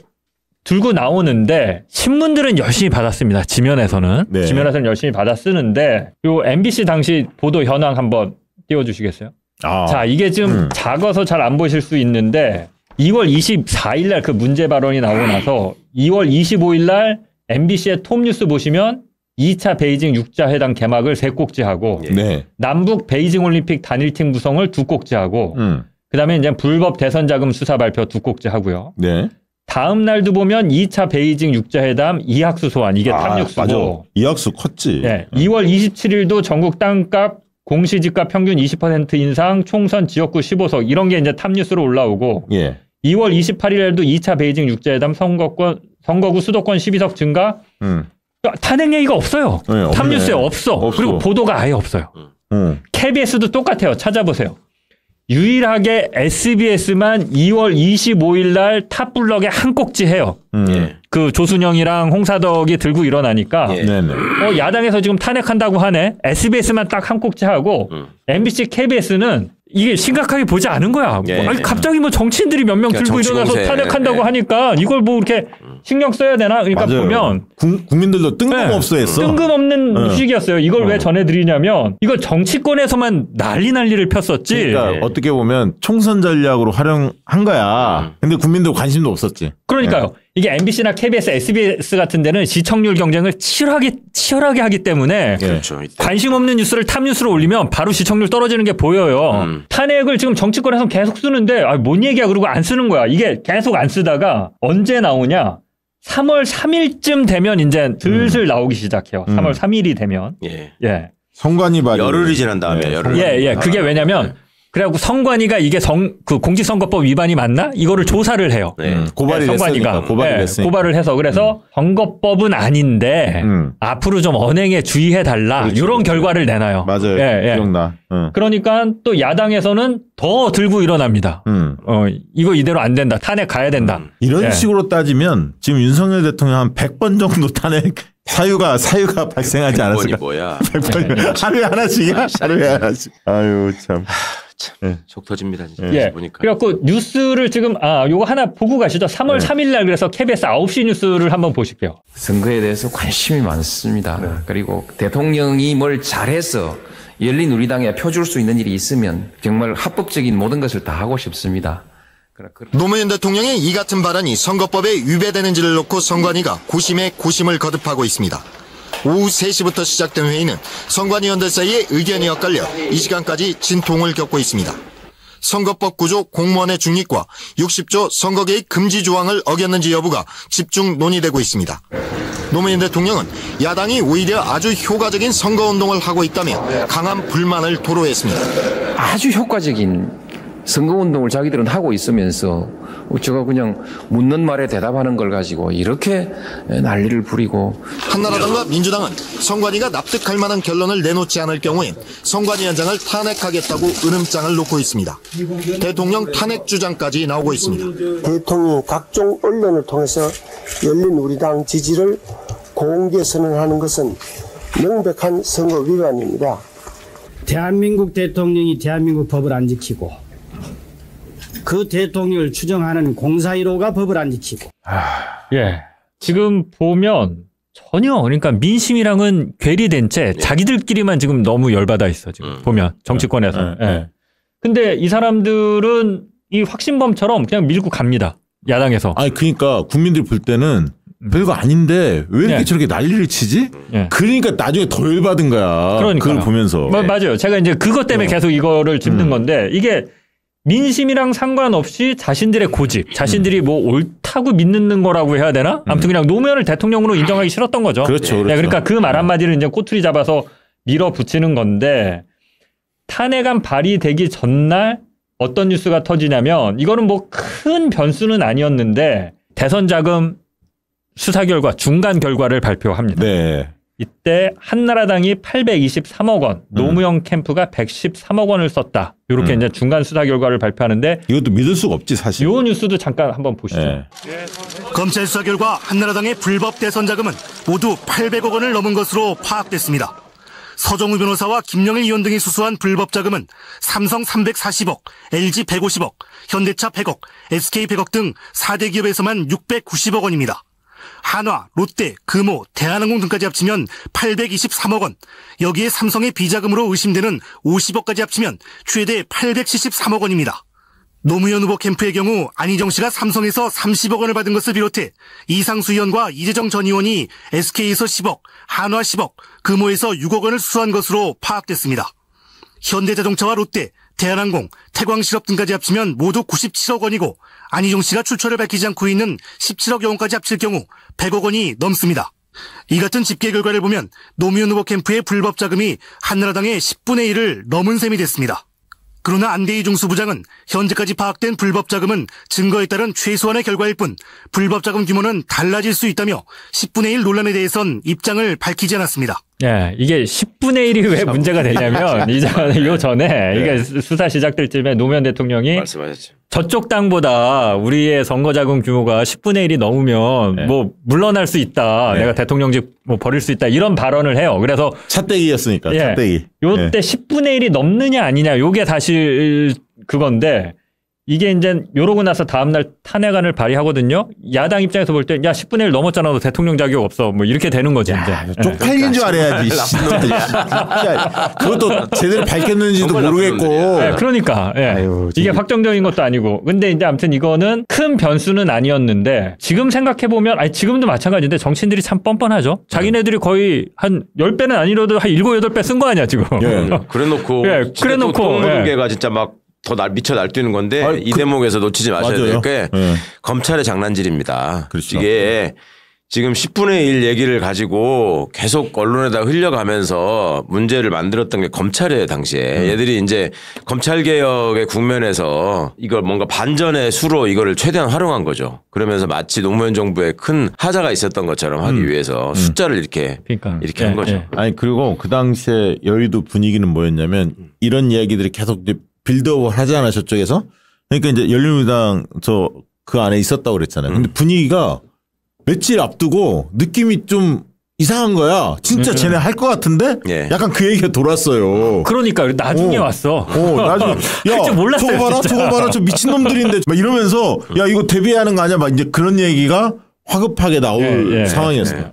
들고 나오는데 신문들은 열심히 받았습니다. 지면에서는. 네. 지면에서는 열심히 받아 쓰는데 요 MBC 당시 보도 현황 한번 띄워주시겠어요? 자, 이게 지금 작아서 잘 안 보실 수 있는데 2월 24일 날 그 문제 발언이 나오고 나서 2월 25일 날 MBC의 톱뉴스 보시면 2차 베이징 6자회담 개막을 3꼭지하고 네. 남북 베이징 올림픽 단일팀 구성을 2꼭지하고 그다음에 이제 불법 대선 자금 수사 발표 2꼭지하고요. 네. 다음 날도 보면 2차 베이징 6자회담 이학수 소환 이게 탐욕수고 맞아. 이학수 컸지. 네. 2월 27일도 전국 땅값 공시지가 평균 20% 인상 총선 지역구 15석 이런 게 이제 탑뉴스로 올라오고 2월 28일에도 2차 베이징 6자회담 선거구 수도권 12석 증가 탄핵 얘기가 없어요. 네, 탑뉴스에 없어. 그리고 보도가 아예 없어요. KBS도 똑같아요. 찾아보세요. 유일하게 SBS만 2월 25일 날 탑블럭에 한 꼭지 해요. 그 조순영이랑 홍사덕이 들고 일어나니까 야당에서 지금 탄핵한다고 하네. SBS만 딱 한 꼭지 하고 MBC, KBS는 이게 심각하게 보지 않은 거야. 아니, 갑자기 뭐 정치인들이 몇 명 들고 일어나서 탄핵한다고 하니까 이걸 뭐 이렇게 신경 써야 되나? 그러니까 맞아요. 보면 국민들도 뜬금없어 했어. 뜬금없는 휴식이었어요. 이걸 왜 전해드리냐면 이거 정치권에서만 난리를 폈었지. 그러니까 어떻게 보면 총선 전략으로 활용한 거야. 근데 국민들 관심도 없었지. 그러니까요. 이게 MBC나 KBS, SBS 같은 데는 시청률 경쟁을 치열하게 하기 때문에 그렇죠. 관심 없는 뉴스를 탑뉴스로 올리면 바로 시청률 떨어지는 게 보여요. 탄핵을 지금 정치권에서 계속 쓰는데 뭔 얘기야 그러고 안 쓰는 거야. 이게 계속 안 쓰다가 언제 나오냐. 3월 3일쯤 되면 이제 슬슬 나오기 시작해요. 3월 3일이 되면. 선관위 발의. 열흘이 지난 다음에 열흘. 그게 왜냐면 그래갖고 선관위가 이게 그 공직선거법 위반이 맞나? 이거를 조사를 해요. 고발이 선관위가 됐으니까. 고발을 해서 그래서 선거법은 아닌데 앞으로 좀 언행에 주의해달라. 이런 결과를 내놔요. 맞아요. 기억나. 그러니까 또 야당에서는 더 들고 일어납니다. 이거 이대로 안 된다. 탄핵 가야 된다. 이런 식으로 따지면 지금 윤석열 대통령 한 100번 정도 탄핵 사유가 발생하지 않았을까? 뭐야? 100번 하루에 하나씩이야? 하루에 하나씩. 아유 참. 속 터집니다. 진짜 보니까. 그래갖고 뉴스를 지금 요거 하나 보고 가시죠. 3월 3일 날 그래서 KBS 9시 뉴스를 한번 보실게요. 선거에 대해서 관심이 많습니다. 그리고 대통령이 뭘 잘해서 열린우리당에 펴줄 수 있는 일이 있으면 정말 합법적인 모든 것을 다 하고 싶습니다. 노무현 대통령의 이 같은 발언이 선거법에 위배되는지를 놓고 선관위가 고심에 고심을 거듭하고 있습니다. 오후 3시부터 시작된 회의는 선관위원들 사이에 의견이 엇갈려 이 시간까지 진통을 겪고 있습니다. 선거법 구조 공무원의 중립과 60조 선거개입 금지 조항을 어겼는지 여부가 집중 논의되고 있습니다. 노무현 대통령은 야당이 오히려 아주 효과적인 선거운동을 하고 있다며 강한 불만을 토로했습니다. 아주 효과적인 선거운동을 자기들은 하고 있으면서 제가 그냥 묻는 말에 대답하는 걸 가지고 이렇게 난리를 부리고. 한나라당과 민주당은 선관위가 납득할 만한 결론을 내놓지 않을 경우엔 선관위원장을 탄핵하겠다고 으름장을 놓고 있습니다. 대통령 탄핵 주장까지 나오고 있습니다. 대통령이 각종 언론을 통해서 열린우리당 지지를 공개 선언하는 것은 명백한 선거 위반입니다. 대한민국 대통령이 대한민국 법을 안 지키고 그 대통령을 추정하는 공사1호가 법을 안 지키고. 지금 보면 전혀 그러니까 민심이랑은 괴리된 채 자기들끼리만 지금 너무 열받아 있어. 지금 보면 정치권에서. 근데 이 사람들은 이 확신범처럼 그냥 밀고 갑니다. 야당에서. 아니 그러니까 국민들이 볼 때는 별거 아닌데 왜 이렇게 저렇게 난리를 치지? 그러니까 나중에 더 열받은 거야. 그걸 보면서. 맞아요. 제가 이제 그것 때문에 계속 이거를 짚는 건데 이게 민심이랑 상관없이 자신들의 고집, 자신들이 뭐 옳다고 믿는 거라고 해야 되나? 아무튼 그냥 노무현을 대통령으로 인정하기 싫었던 거죠. 그렇죠. 그러니까 그 말 한마디를 이제 꼬투리 잡아서 밀어붙이는 건데 탄핵안 발의되기 전날 어떤 뉴스가 터지냐면 이거는 뭐 큰 변수는 아니었는데 대선 자금 수사 결과 중간 결과를 발표합니다. 이때 한나라당이 823억 원, 노무현 캠프가 113억 원을 썼다. 이렇게 이제 중간 수사 결과를 발표하는데 이것도 믿을 수가 없지 사실. 이 뉴스도 잠깐 한번 보시죠. 네. 검찰 수사 결과 한나라당의 불법 대선 자금은 모두 800억 원을 넘은 것으로 파악됐습니다. 서정우 변호사와 김영일 의원 등이 수수한 불법 자금은 삼성 340억, LG 150억, 현대차 100억, SK 100억 등 4대 기업에서만 690억 원입니다. 한화, 롯데, 금호, 대한항공 등까지 합치면 823억 원, 여기에 삼성의 비자금으로 의심되는 50억까지 합치면 최대 873억 원입니다. 노무현 후보 캠프의 경우 안희정 씨가 삼성에서 30억 원을 받은 것을 비롯해 이상수 의원과 이재정 전 의원이 SK에서 10억, 한화 10억, 금호에서 6억 원을 수수한 것으로 파악됐습니다. 현대자동차와 롯데, 대한항공, 태광실업 등까지 합치면 모두 97억 원이고 안희정 씨가 출처를 밝히지 않고 있는 17억 원까지 합칠 경우 100억 원이 넘습니다. 이 같은 집계 결과를 보면 노무현 후보 캠프의 불법 자금이 한나라당의 10분의 1을 넘은 셈이 됐습니다. 그러나 안대희 중수부장은 현재까지 파악된 불법 자금은 증거에 따른 최소한의 결과일 뿐 불법 자금 규모는 달라질 수 있다며 10분의 1 논란에 대해선 입장을 밝히지 않았습니다. 예, 이게 10분의 1이 왜 문제가 되냐면 요 전에 이게 수사 시작될 쯤에 노무현 대통령이 말씀하셨죠. 저쪽 당보다 우리의 선거자금 규모가 10분의 1이 넘으면 뭐 물러날 수 있다. 내가 대통령직 뭐 버릴 수 있다. 이런 발언을 해요. 그래서 차떼기였으니까. 차떼기. 요때 10분의 1이 넘느냐 아니냐. 요게 다시 그건데 이게 이제 요러고 나서 다음날 탄핵안을 발의하거든요. 야당 입장에서 볼 때 야 10분의 1 넘었잖아. 너 대통령 자격 없어. 뭐 이렇게 되는 거지. 이제. 쪽팔린 줄 알아야지. 그것도 제대로 밝혔는지도 모르겠고. 네, 그러니까 아유, 이게 확정적인 것도 아니고. 근데 이제 아무튼 이거는 큰 변수는 아니었는데 지금 생각해 보면 아니 지금도 마찬가지인데 정치인들이 참 뻔뻔하죠. 자기네들이 거의 한 10배는 아니라도 한 7, 8배 쓴 거 아니야 지금. 그래놓고 그래놓고 동물계가 진짜 막 더 미쳐 날뛰는 건데 이 대목에서 놓치지 마셔야 될 게 검찰의 장난질입니다. 그렇죠. 이게 지금 10분의 1 얘기를 가지고 계속 언론에다 흘려가면서 문제를 만들었던 게 검찰이에요, 당시에. 얘들이 이제 검찰개혁의 국면에서 이걸 뭔가 반전의 수로 이거를 최대한 활용한 거죠. 그러면서 마치 노무현 정부에 큰 하자가 있었던 것처럼 하기 위해서 숫자를 이렇게 한 거죠. 아니, 그리고 그 당시에 여의도 분위기는 뭐였냐면 이런 이야기들이 계속 빌드업을 하잖아, 저쪽에서. 그러니까 이제 열린우리당 그 안에 있었다고 그랬잖아요. 근데 분위기가 며칠 앞두고 느낌이 좀 이상한 거야. 진짜 쟤네 할 것 같은데? 약간 그 얘기가 돌았어요. 그러니까 나중에 왔어. 나중에. 야, 몰랐어요, 저거 봐라, 저 미친놈들인데. 막 이러면서 야, 이거 데뷔하는 거 아니야? 막 이제 그런 얘기가 화급하게 나올 상황이었어요.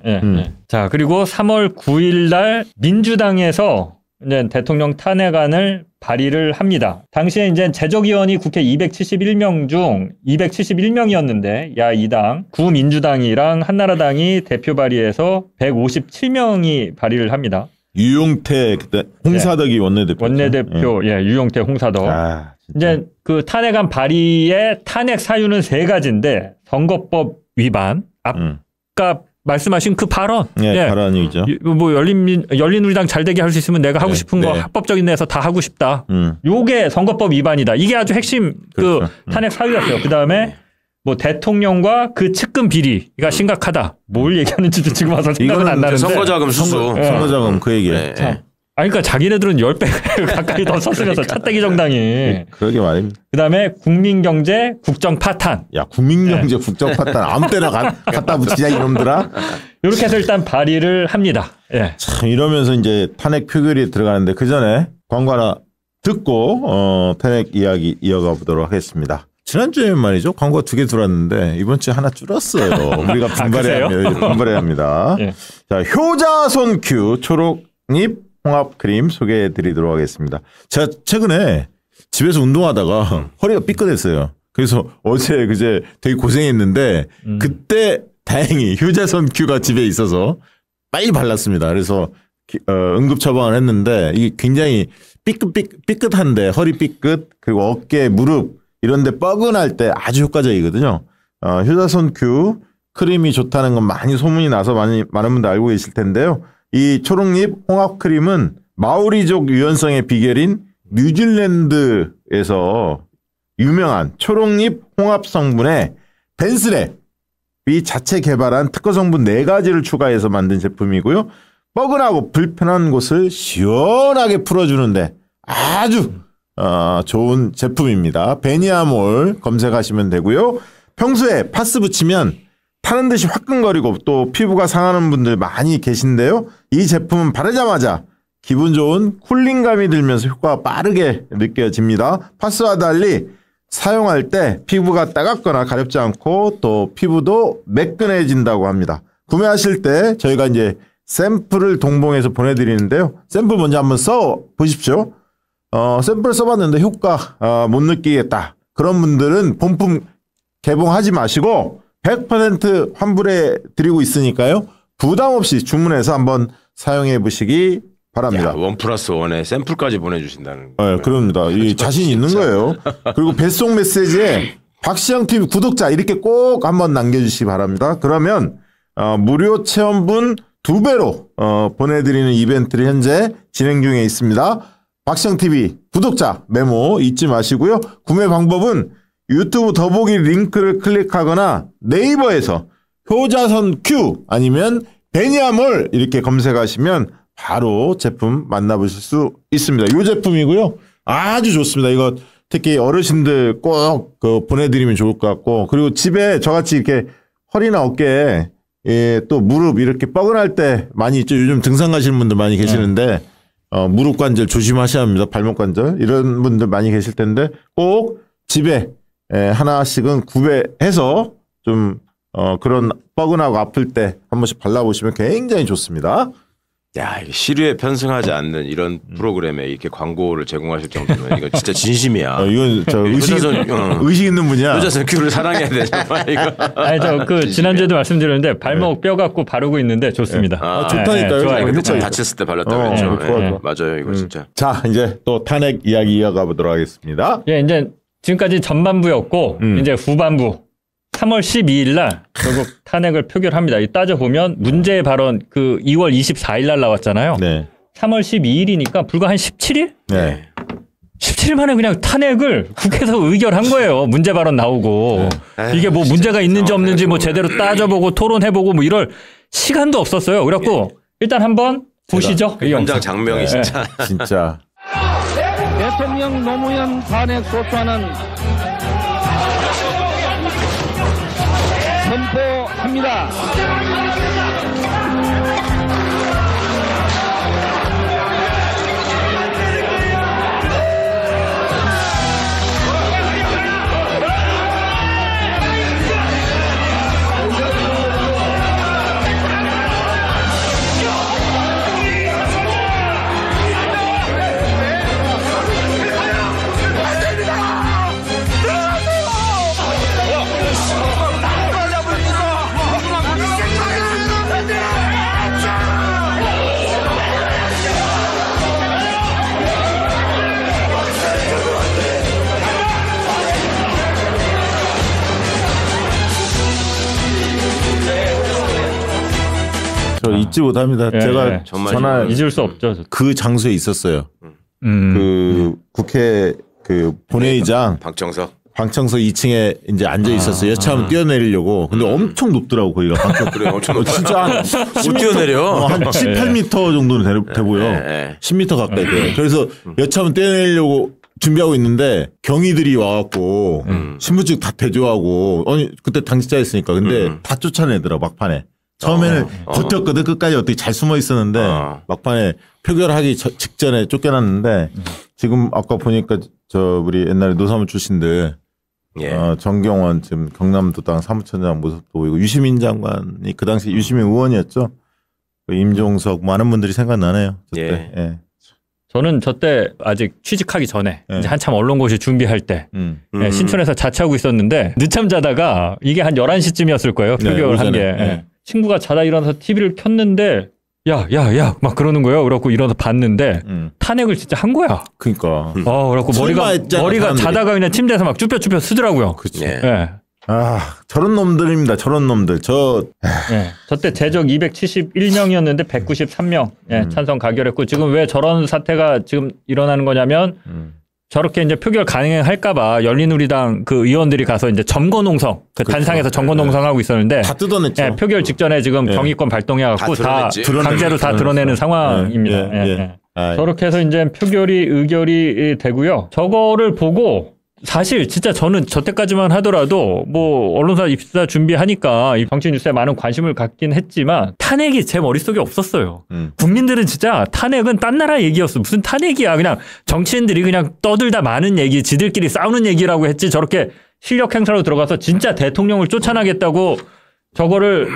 자, 그리고 3월 9일 날 민주당에서 이제 대통령 탄핵안을 발의를 합니다. 당시에 이제 제적위원이 국회 271명 중 271명이었는데 야 2당 구민주당이랑 한나라당이 대표 발의해서 157명이 발의를 합니다. 유용태 그때 홍사덕이 원내대표. 유용태 홍사덕. 이제 그 탄핵안 발의의 탄핵 사유는 3가지인데 선거법 위반, 아까 말씀하신 그 발언. 발언이죠. 뭐 열린우리당 잘 되게 할 수 있으면 내가 하고 싶은 거 합법적인 데서 다 하고 싶다. 요게 선거법 위반이다. 이게 아주 핵심 그 탄핵 사유였어요. 그다음에 뭐 대통령과 그 측근 비리가 심각하다. 뭘 얘기하는지도 지금 와서 생각은 안 나는데. 선거자금 수수. 선거자금 그 얘기. 그러니까 자기네들은 10배 가까이 더 썼으면서 차떼기 정당이. 그러게 말입니다. 그다음에 국민경제 국정 파탄. 야, 국민경제 국정 파탄 아무 때나 갖다 붙이자 이놈들아. 이렇게 해서 일단 발의를 합니다. 참 이러면서 이제 탄핵 표결이 들어가는데 그 전에 광고 하나 듣고 탄핵 이야기 이어가 보도록 하겠습니다. 지난주에 말이죠. 광고가 2개 들어왔는데 이번 주에 하나 줄었어요. 우리가 분발해야 합니다. 자, 효자손 큐 초록잎 홍합 크림 소개해 드리도록 하겠습니다. 제가 최근에 집에서 운동하다가 허리가 삐끗했어요. 그래서 어제 그제 되게 고생했는데 그때 다행히 효자손 큐가 집에 있어서 빨리 발랐습니다. 그래서 응급 처방을 했는데 이게 굉장히 삐끗한데 허리 삐끗 그리고 어깨 무릎 이런 데 뻐근할 때 아주 효과적이거든요. 효자손 큐 크림이 좋다는 건 많이 소문이 나서 많은 분들 알고 계실 텐데요. 이 초록잎 홍합크림은 마오리족 유연성의 비결인 뉴질랜드에서 유명한 초록잎 홍합 성분에 벤스랩이 자체 개발한 특허 성분 4가지를 추가해서 만든 제품이고요. 뻐근하고 불편한 곳을 시원하게 풀어주는데 아주 좋은 제품입니다. 베니아몰 검색하시면 되고요. 평소에 파스 붙이면 타는 듯이 화끈거리고 또 피부가 상하는 분들 많이 계신데요. 이 제품은 바르자마자 기분 좋은 쿨링감이 들면서 효과가 빠르게 느껴집니다. 파스와 달리 사용할 때 피부가 따갑거나 가렵지 않고 또 피부도 매끈해진다고 합니다. 구매하실 때 저희가 이제 샘플을 동봉해서 보내드리는데요. 샘플 먼저 한번 써 보십시오. 샘플 써봤는데 효과 못 느끼겠다. 그런 분들은 본품 개봉하지 마시고 100% 환불해 드리고 있으니까요. 부담 없이 주문해서 한번 사용해 보시기 바랍니다. 1+1에 샘플까지 보내주신다는. 네, 그럽니다. 이 자신 있는 거예요. 그리고 배송 메시지에 박시영TV 구독자 이렇게 꼭 한번 남겨주시기 바랍니다. 그러면 무료 체험분 2배로 보내드리는 이벤트를 현재 진행 중에 있습니다. 박시영TV 구독자 메모 잊지 마시고요. 구매 방법은 유튜브 더보기 링크를 클릭하거나 네이버에서 효자선 Q 아니면 베니아몰 이렇게 검색하시면 바로 제품 만나보실 수 있습니다. 이 제품이고요. 아주 좋습니다. 이거 특히 어르신들 꼭 보내드리면 좋을 것 같고, 그리고 집에 저같이 이렇게 허리나 어깨에 또 무릎 이렇게 뻐근할 때 많이 있죠. 요즘 등산 가시는 분들 많이 계시는데 무릎 관절 조심하셔야 합니다. 발목 관절 이런 분들 많이 계실 텐데 꼭 집에 하나씩은 구매해서 좀 그런 뻐근하고 아플 때 한 번씩 발라보시면 굉장히 좋습니다. 야, 이게 시류에 편승하지 않는 이런 프로그램에 이렇게 광고를 제공하실 정도면 이거 진짜 진심이야. 이건 저 의식 있는 분이야. 효자선 큐를 사랑해야 돼 정말 이거. 아니 저 지난주에도 말씀드렸는데 발목 뼈 갖고 바르고 있는데 좋습니다. 좋다니까요. 좋아요. 그때 다쳤을 때 발랐다고 했죠. 좋아. 맞아요, 이거 진짜. 자, 이제 또 탄핵 이야기 이어가 보도록 하겠습니다. 예, 이제 지금까지 전반부였고 이제 후반부. 3월 12일 날 결국 탄핵을 표결합니다. 따져보면 문제의 발언 2월 24일 날 나왔잖아요. 네. 3월 12일이니까 불과 한 17일? 네. 17일 만에 그냥 탄핵을 국회에서 의결한 거예요. 문제 발언 나오고. 네. 이게 뭐 문제가 있는지 없는지 뭐 제대로 따져보고 토론해보고 뭐 이럴 시간도 없었어요. 그래갖고 일단 한번 보시죠. 현장 장면이 진짜. 진짜. 대통령 노무현 탄핵 소추안은 선포합니다. 저 잊지 못합니다. 제가 전화 잊을 수 없죠. 그 장소에 있었어요. 그 국회 본회의장 방청석 2층에 이제 앉아 있었어요. 여차하면 뛰어내리려고. 근데 엄청 높더라고 거기가. 그래, 엄청 높다. 진짜 못 뛰어내려. 한 7, 8m 정도는 돼 보여. 10m 가까이 돼. 그래서 여차하면 뛰어내리려고 준비하고 있는데 경위들이 와갖고 신분증 다 대조하고 그때 당직자였으니까 근데 다 쫓아내더라 막판에. 처음에는 버텼거든. 끝까지 어떻게 잘 숨어 있었는데 막판에 표결하기 직전에 쫓겨났는데 지금 아까 보니까 저 우리 옛날에 노사모 출신들 정경원 지금 경남도당 사무처장 모습도 보이고 유시민 장관이 그 당시 유시민 의원이었죠. 임종석 많은 분들이 생각나네요. 저때. 저는 저때 아직 취직하기 전에 이제 한참 언론고시 준비할 때 신촌에서 자취하고 있었는데 늦잠 자다가 이게 한 11시쯤이었을 거예요. 표결한 게. 친구가 자다 일어나서 TV를 켰는데 야 막 그러는 거예요. 그래갖고 일어나서 봤는데 탄핵을 진짜 한 거야. 그러니까. 그래갖고 머리가 자다가 그냥 침대에서 막 쭈뼛쭈뼛 쓰더라고요. 그렇죠. 저런 놈들입니다. 저런 놈들. 저때 제적 271명이었는데 193명 찬성 가결했고 지금 왜 저런 사태가 지금 일어나는 거냐면 저렇게 이제 표결 가능할까봐 열린우리당 그 의원들이 가서 이제 점거농성, 그 그렇죠. 단상에서 점거농성하고 있었는데 다 뜯어냈죠. 예, 표결 직전에 지금 경위권 발동해갖고 다 강제로 다 드러내는 상황입니다. 저렇게 해서 이제 의결이 되고요. 저거를 보고 사실 진짜 저는 저때까지만 하더라도 뭐 언론사 입사 준비하니까 이 정치 뉴스에 많은 관심을 갖긴 했지만 탄핵이 제 머릿속에 없었어요. 국민들은 진짜 탄핵은 딴 나라 얘기였어. 무슨 탄핵이야. 그냥 정치인들이 그냥 떠들다 많은 얘기, 지들끼리 싸우는 얘기라고 했지 저렇게 실력 행사로 들어가서 진짜 대통령을 쫓아나겠다고 저거를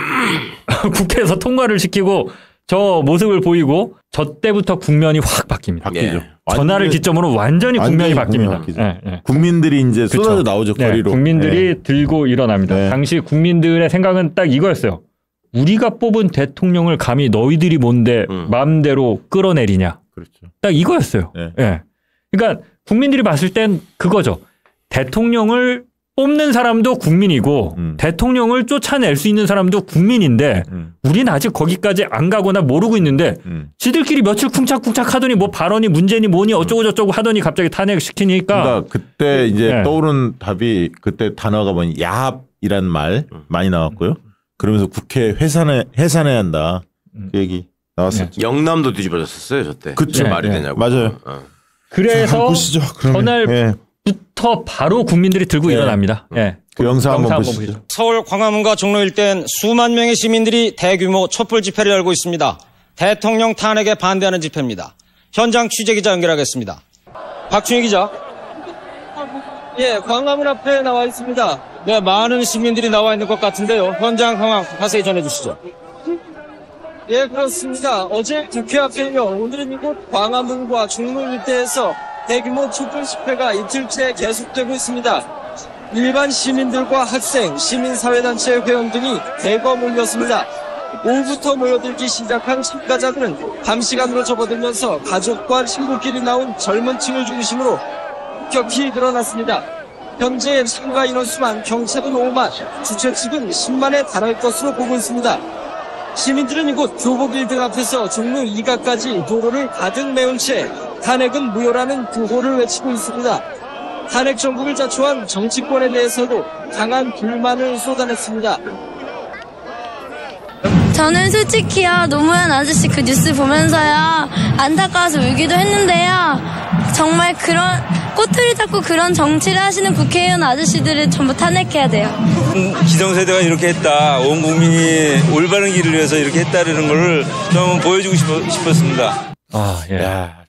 국회에서 통과를 시키고 저 모습을 보이고 저 때부터 국면이 확 바뀝니다. 바뀌죠. 전화를 기점으로 완전히 국면이 바뀝니다. 국민들이 이제 쏟아져 나오죠. 거리로. 국민들이 들고 일어납니다. 당시 국민들의 생각은 딱 이거였어요. 우리가 뽑은 대통령을 감히 너희들이 뭔데 마음대로 끌어내리냐. 그렇죠. 딱 이거였어요. 그러니까 국민들이 봤을 땐 그거죠. 대통령을 뽑는 사람도 국민이고 대통령을 쫓아낼 수 있는 사람도 국민인데 우리는 아직 거기까지 안 가거나 모르고 있는데 지들끼리 며칠 쿵짝쿵짝 하더니 뭐 발언이 문제니 뭐니 어쩌고 저쩌고 하더니 갑자기 탄핵시키니까 그러니까 그때 이제 떠오른 답이 그때 단어가 뭐니 야합이란 말 많이 나왔고요. 그러면서 국회 해산해야 한다. 그 얘기 나왔었죠. 영남도 뒤집어졌었어요. 저때. 그쵸. 말이 되냐고. 맞아요. 그래서 보시죠, 전날부터 바로 국민들이 들고 일어납니다. 그 영상 한번 보시죠. 서울 광화문과 종로 일대엔 수만 명의 시민들이 대규모 촛불 집회를 열고 있습니다. 대통령 탄핵에 반대하는 집회입니다. 현장 취재기자 연결하겠습니다. 박준희 기자. 예, 광화문 앞에 나와 있습니다. 네, 많은 시민들이 나와 있는 것 같은데요. 현장 상황 자세히 전해주시죠. 예, 그렇습니다. 어제 국회 앞에요. 오늘은 이곳 광화문과 종로 일대에서 대규모 촛불 집회가 이틀째 계속되고 있습니다. 일반 시민들과 학생, 시민사회단체 회원 등이 대거 몰렸습니다. 오후부터 모여들기 시작한 참가자들은 밤 시간으로 접어들면서 가족과 친구끼리 나온 젊은 층을 중심으로 급격히 늘어났습니다. 현재 참가 인원수만 경찰은 5만, 주최 측은 10만에 달할 것으로 보고 있습니다. 시민들은 이곳 교복일등 앞에서 종로 2가까지 도로를 가득 메운 채 탄핵은 무효라는 구호를 외치고 있습니다. 탄핵 정국을 자초한 정치권에 대해서도 강한 불만을 쏟아냈습니다. 저는 솔직히요 노무현 아저씨 그 뉴스 보면서요 안타까워서 울기도 했는데요. 정말 그런 꼬투리 잡고 그런 정치를 하시는 국회의원 아저씨들을 전부 탄핵해야 돼요. 기성세대가 이렇게 했다. 온 국민이 올바른 길을 위해서 이렇게 했다라는 걸 좀 보여주고 싶었습니다.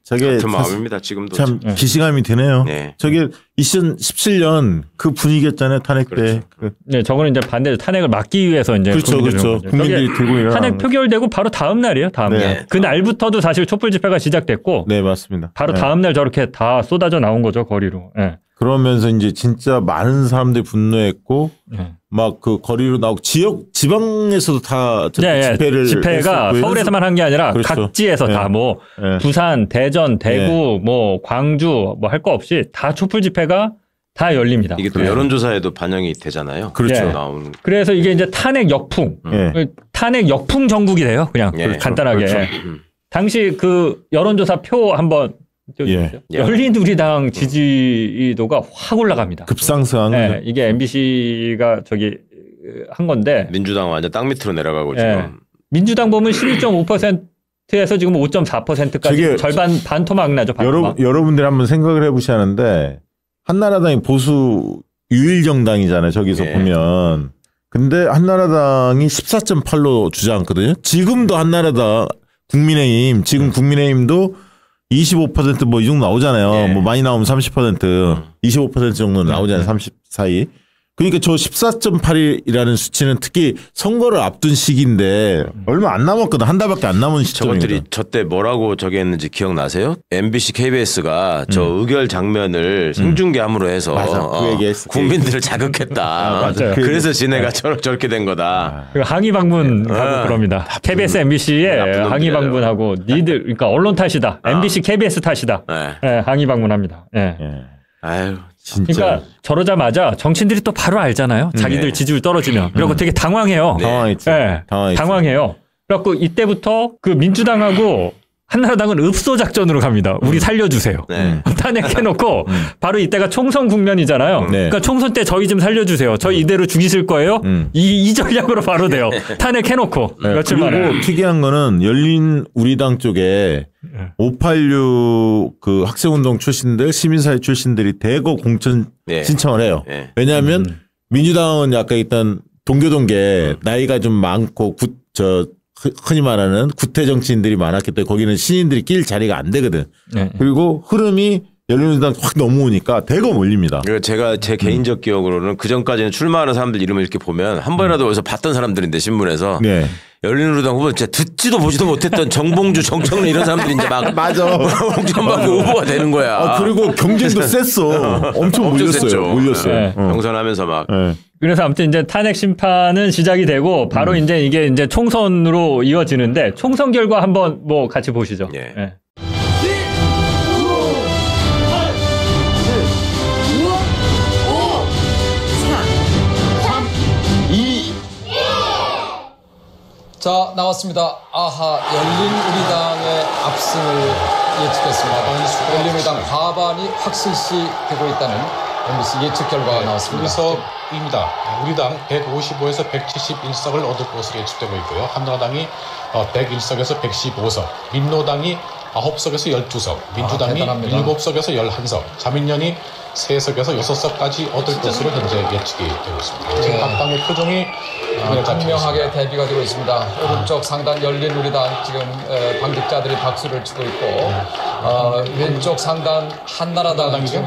저게 같은 마음입니다. 지금도 참 기시감이 드네요. 저게 2017년 그 분위기였잖아요. 탄핵 때. 네, 저거는 이제 반대로 탄핵을 막기 위해서 이제 그렇죠. 국민들이 들고 일어나는 탄핵 표결되고 바로 다음 날이에요. 다음 날. 그 날부터도 사실 촛불 집회가 시작됐고. 네, 맞습니다. 바로 다음 날 저렇게 다 쏟아져 나온 거죠, 거리로. 그러면서 이제 진짜 많은 사람들이 분노했고 막 그 거리로 나오고 지방에서도 다 집회가 서울에서만 한 게 아니라 각지에서 다 뭐 부산, 대전, 대구, 뭐 광주 뭐 할 거 없이 다 촛불 집회가 다 열립니다. 이게 또 여론조사에도 반영이 되잖아요. 그렇죠. 나오는. 그래서 이게 이제 탄핵 역풍, 탄핵 역풍 전국이 돼요. 그냥 간단하게. 그렇죠. 당시 그 여론조사 표 한번 열린우리당 지지도가 확 올라갑니다. 급상승한 거죠. 이게 MBC가 저기 한 건데 민주당 완전 땅 밑으로 내려가고 지금 민주당 보면 11.5%에서 지금 5.4%까지 절반 반토막 나죠. 반토막. 여러분들이 한번 생각을 해보셔야 하는데 한나라당이 보수 유일 정당이잖아요. 저기서 보면. 근데 한나라당이 14.8로 주장하거든요. 지금도 한나라당 국민의힘도 25% 뭐 이 정도 나오잖아요. 뭐 많이 나오면 30%, 25% 정도 나오잖아요. 30 사이. 그러니까 저 14.8이라는 수치는 특히 선거를 앞둔 시기인데 얼마 안 남았거든. 한 달밖에 안 남은 시점이거든. 저것들이 저때 뭐라고 저기 했는지 기억나세요? MBC, KBS가 저 의결 장면을 생중계함으로 해서 국민들을 자극했다. 그래서 지네가 저렇게 된 거다. 항의 방문하고 그럽니다. KBS, MBC에 항의 방문하고 니들 그러니까 언론 탓이다. MBC, KBS 탓이다. 항의 방문합니다. 아유. 진짜. 그러니까 저러자마자 정치인들이 또 바로 알잖아요. 자기들 지지율 떨어지면. 그리고 되게 당황해요. 당황했죠. 당황해요. 그래갖고 이때부터 그 민주당하고 한나라당은 읍소 작전으로 갑니다. 우리 살려주세요. 네. 탄핵해놓고 바로 이때가 총선 국면이잖아요. 네. 그러니까 총선 때 저희 좀 살려주세요. 저희 이대로 죽이실 거예요? 이 전략으로 바로 돼요. 탄핵해놓고 며칠 만에. 그리고 특이한 거는 열린 우리당 쪽에 586 그 학생운동 출신들, 시민사회 출신들이 대거 공천 신청을 해요. 왜냐하면 민주당은 약간 일단 동교동계 나이가 좀 많고 흔히 말하는 구태 정치인들이 많았기 때문에 거기는 신인들이 낄 자리가 안 되거든. 그리고 흐름이 열린우리당 확 넘어오니까 대거 몰립니다. 제가 제 개인적 기억으로는 그 전까지는 출마하는 사람들 이름을 이렇게 보면 한 번이라도 어디서 봤던 사람들인데 신문에서 열린우리당 후보 진짜 듣지도 보지도 못했던 정봉주, 정청래 이런 사람들이 이제 막 맞아. 홍천받고 후보가 되는 거야. 그리고 경쟁도 셌어. 엄청 몰렸어요. 경선하면서 막. 그래서 아무튼 이제 탄핵 심판은 시작이 되고 바로 이제 이게 이제 총선으로 이어지는데 총선 결과 한번 뭐 같이 보시죠. 자, 나왔습니다. 아하, 열린우리당의 압승을 예측했습니다. 열린우리당 과반이 확실시 되고 있다는 MBC 예측 결과가 나왔습니다. 석입니다. 우리당 155에서 171석을 얻을 것으로 예측되고 있고요. 한나라당이 101석에서 115석, 민노당이 9석에서 12석, 민주당이 7석에서 11석, 자민련이 3석에서 6석까지 얻을 것으로 현재 예측이 되고 있습니다. 지금 각 당의 표정이 분명하게 대비가 되고 있습니다. 오른쪽 상단 열린우리당 지금 당직자들이 박수를 치고 있고 왼쪽 상단 한나라당 지금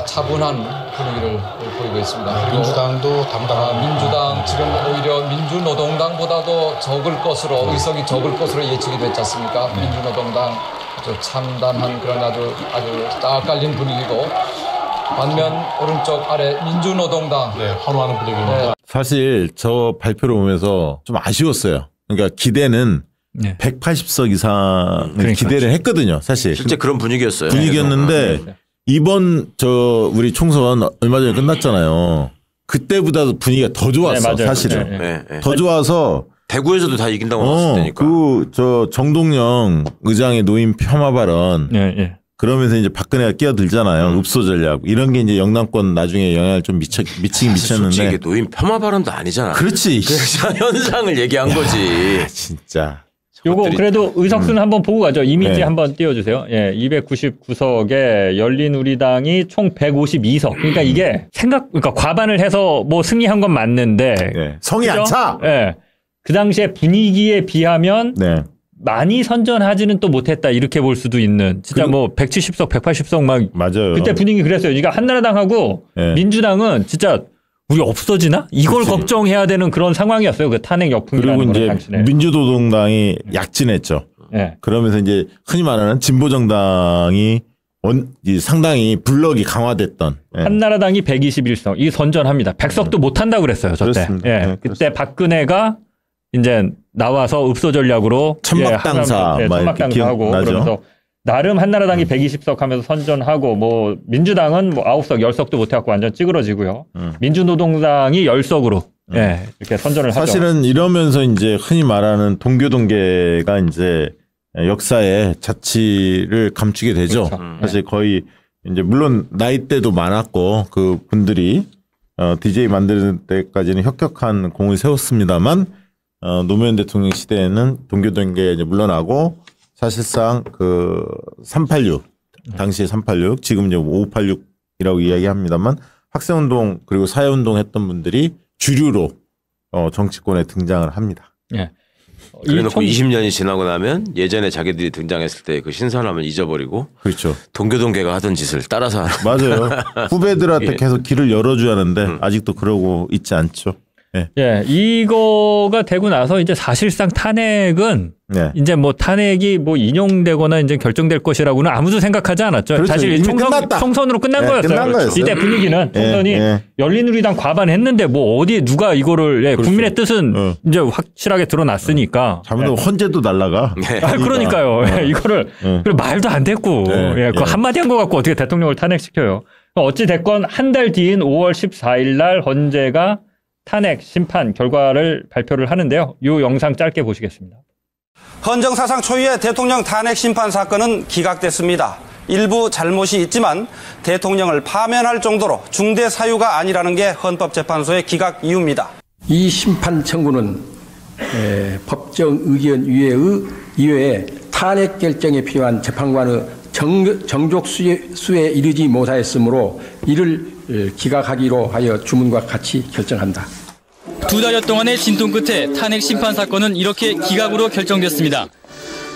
차분한 분위기를 보이고 있습니다. 민주당도 당당한 민주당 지금 오히려 민주노동당보다도 적을 것으로 의석이 적을 것으로 예측이 됐지 않습니까? 민주노동당 아주 참담한 그런 아주 딱 깔린 분위기고 반면 오른쪽 아래 민주노동당 환호하는 분위기입니다. 사실 저 발표를 보면서 좀 아쉬웠어요. 그러니까 기대는 180석 이상을 기대를 했거든요. 사실 실제 그런 분위기였어요. 분위기였는데 이번 우리 총선 얼마 전에 끝났잖아요. 그때보다도 분위기가 더 좋았어. 사실은 더 좋아서 대구에서도 다 이긴다고 나왔을 때니까. 정동영 의장의 노인 폄하 발언. 그러면서 이제 박근혜가 끼어들잖아요. 읍소 전략. 이런 게 이제 영남권 나중에 영향을 좀 미치긴 미쳤는데. 솔직히 이게 노인 폄하 발언도 아니잖아. 그렇지. 그냥 현상을 얘기한 거지. 진짜. 요거 그래도 의석수는 한번 보고 가죠. 이미지 한번 띄워주세요. 299석에 열린우리당이 총 152석. 그러니까 이게 그러니까 과반을 해서 뭐 승리한 건 맞는데. 성이 안 차. 그 당시에 분위기에 비하면 많이 선전하지는 또 못했다 이렇게 볼 수도 있는 진짜 뭐 170석, 180석 막 맞아요. 그때 분위기 그랬어요. 그러니까 한나라당하고 민주당은 진짜 우리 없어지나? 이걸 걱정해야 되는 그런 상황이었어요. 그 탄핵 역풍이라는 그리고 거는 이제 당시에. 민주노동당이 약진했죠. 그러면서 이제 흔히 말하는 진보정당이 상당히 블럭이 강화됐던. 한나라당이 121석. 이게 선전합니다. 100석도 못 한다고 그랬어요. 저때. 그때 박근혜가 이제 나와서 읍소 전략으로 천막당사 천막당사하고 그러면서 나름 한나라당이 120석 하면서 선전하고 뭐 민주당은 뭐 9석 10석도 못 해갖고 완전 찌그러지고요. 민주노동당이 10석으로 이렇게 선전을 하죠. 사실은 이러면서 이제 흔히 말하는 동교동계가 이제 역사의 자취를 감추게 되죠. 사실 거의 이제 물론 나이대도 많았고 그 분들이 DJ 만드는 때까지는 혁혁한 공을 세웠습니다만 노무현 대통령 시대에는 동교동계 이제 물러나고 사실상 그 386 당시에 386 지금 이제 586이라고 이야기합니다만 학생운동 그리고 사회운동 했던 분들이 주류로 정치권에 등장을 합니다. 그래놓고 20년이 지나고 나면 예전에 자기들이 등장했을 때 그 신선함을 잊어버리고 그렇죠. 동교동계가 하던 짓을 따라서 하는 맞아요. 후배들한테 계속 길을 열어줘야 하는데 아직도 그러고 있지 않죠. 이거가 되고 나서 이제 사실상 탄핵은 이제 뭐 탄핵이 뭐 인용되거나 이제 결정될 것이라고는 아무도 생각하지 않았죠. 그렇죠. 사실 총선으로 끝난 거였어요. 이때 분위기는 총선이 열린우리당 과반했는데 뭐 어디에 누가 이거를 그렇죠. 국민의 뜻은 이제 확실하게 드러났으니까. 잘못하면 헌재도 날라가. 그러니까요. 이거를 말도 안 됐고 그 한마디 한 거 갖고 어떻게 대통령을 탄핵시켜요. 어찌 됐건 한 달 뒤인 5월 14일 날 헌재가 탄핵 심판 결과를 발표를 하는데요. 이 영상 짧게 보시겠습니다. 헌정사상 초유의 대통령 탄핵 심판 사건은 기각됐습니다. 일부 잘못이 있지만 대통령을 파면할 정도로 중대 사유가 아니라는 게 헌법재판소의 기각 이유입니다. 이 심판 청구는 법정 의견 이외에 탄핵 결정에 필요한 재판관의 정족 수에 이르지 못하였으므로 이를 기각하기로 하여 주문과 같이 결정한다. 2달여 동안의 진통 끝에 탄핵 심판 사건은 이렇게 기각으로 결정됐습니다.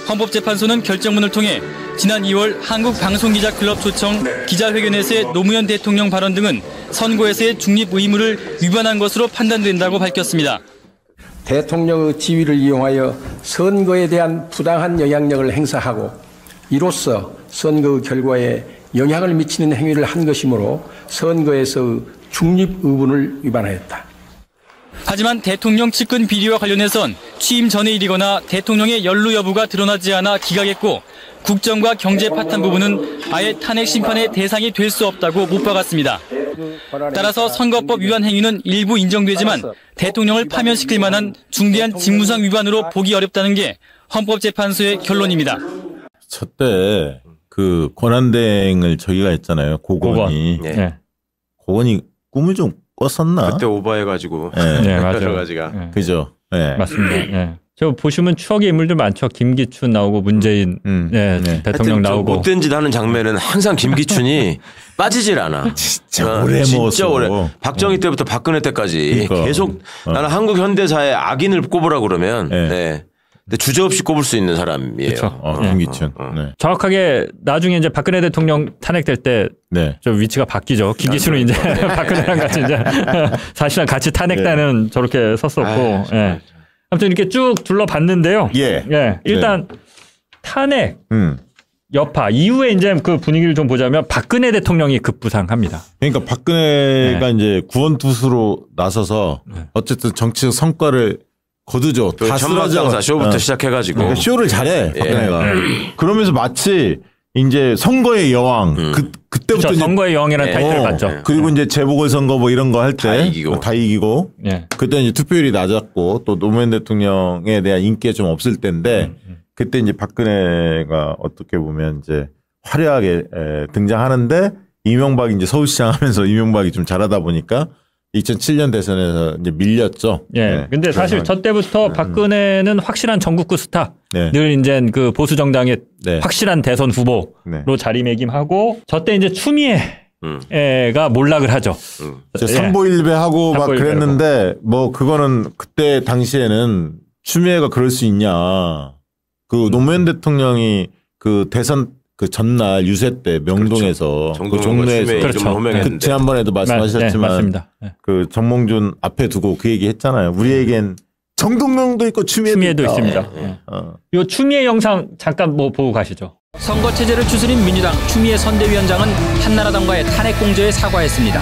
헌법재판소는 결정문을 통해 지난 2월 한국방송기자클럽 초청 기자회견에서의 노무현 대통령 발언 등은 선거에서의 중립 의무를 위반한 것으로 판단된다고 밝혔습니다. 대통령의 지위를 이용하여 선거에 대한 부당한 영향력을 행사하고 이로써 선거 결과에 영향을 미치는 행위를 한 것이므로 선거에서의 중립 의무를 위반하였다. 하지만 대통령 측근 비리와 관련해선 취임 전의 일이거나 대통령의 연루 여부가 드러나지 않아 기각했고 국정과 경제 파탄 부분은 아예 탄핵 심판의 대상이 될 수 없다고 못 박았습니다. 따라서 선거법 위반 행위는 일부 인정되지만 대통령을 파면시킬 만한 중대한 직무상 위반으로 보기 어렵다는 게 헌법재판소의 결론입니다. 저때 그 권한대행을 저희가 했잖아요. 고건이. 네. 고건이 꿈을 좀 꿨었나? 그때 오버해가지고. 네, 맞아요. 여러 가지가. 네. 그죠. 네. 맞습니다. 네. 저 보시면 추억의 인물들 많죠. 김기춘 나오고 문재인 대통령 나오고. 못된 짓 하는 장면은 항상 김기춘이 빠지질 않아. 진짜 오래 진짜 먹었어. 오래. 박정희 때부터 박근혜 때까지 그러니까. 계속 나는 한국 현대사의 악인을 꼽으라 그러면 네. 근데 주저없이 꼽을 수 있는 사람이에요. 김기춘. 네. 정확하게 나중에 이제 박근혜 대통령 탄핵될 때 저 위치가 바뀌죠. 김기춘은 이제 박근혜랑 같이 이제 사실상 같이 탄핵단은 저렇게 섰었고. 아무튼 이렇게 쭉 둘러봤는데요. 일단 탄핵 여파 이후에 이제 그 분위기를 좀 보자면 박근혜 대통령이 급부상합니다. 그러니까 박근혜가 이제 구원투수로 나서서 어쨌든 정치적 성과를 거두죠. 다 천막장사 쇼부터 시작해가지고 그러니까 쇼를 잘해 박근혜가. 그러면서 마치 이제 선거의 여왕 그때부터 그렇죠. 선거의 여왕이라는 타이틀을 받죠. 그리고 이제 재보궐선거 뭐 이런 거 할 때 다 이기고 그때 이제 투표율이 낮았고 또 노무현 대통령에 대한 인기가 좀 없을 때인데 그때 이제 박근혜가 어떻게 보면 이제 화려하게 등장하는데 이명박이 이제 서울시장 하면서 이명박이 좀 잘하다 보니까 2007년 대선에서 이제 밀렸죠. 근데 사실 저 때부터 박근혜는 확실한 전국구 스타. 늘 이제 그 보수 정당의 확실한 대선 후보로 자리매김하고 저 때 이제 추미애가 몰락을 하죠. 삼보일배하고 막 그랬는데 뭐 그거는 그때 당시에는 추미애가 그럴 수 있냐. 그 노무현 대통령이 그 대선 그 전날 유세 때 명동에서 그 종로에서 그 지난번에도 말씀하셨지만 그 정몽준 앞에 두고 그 얘기 했잖아요. 우리에겐 정동영도 있고 추미애도 있습니다. 요 추미애 영상 잠깐 뭐 보고 가시죠. 선거 체제를 추스린 민주당 추미애 선대위원장은 한나라당과의 탄핵 공조에 사과했습니다.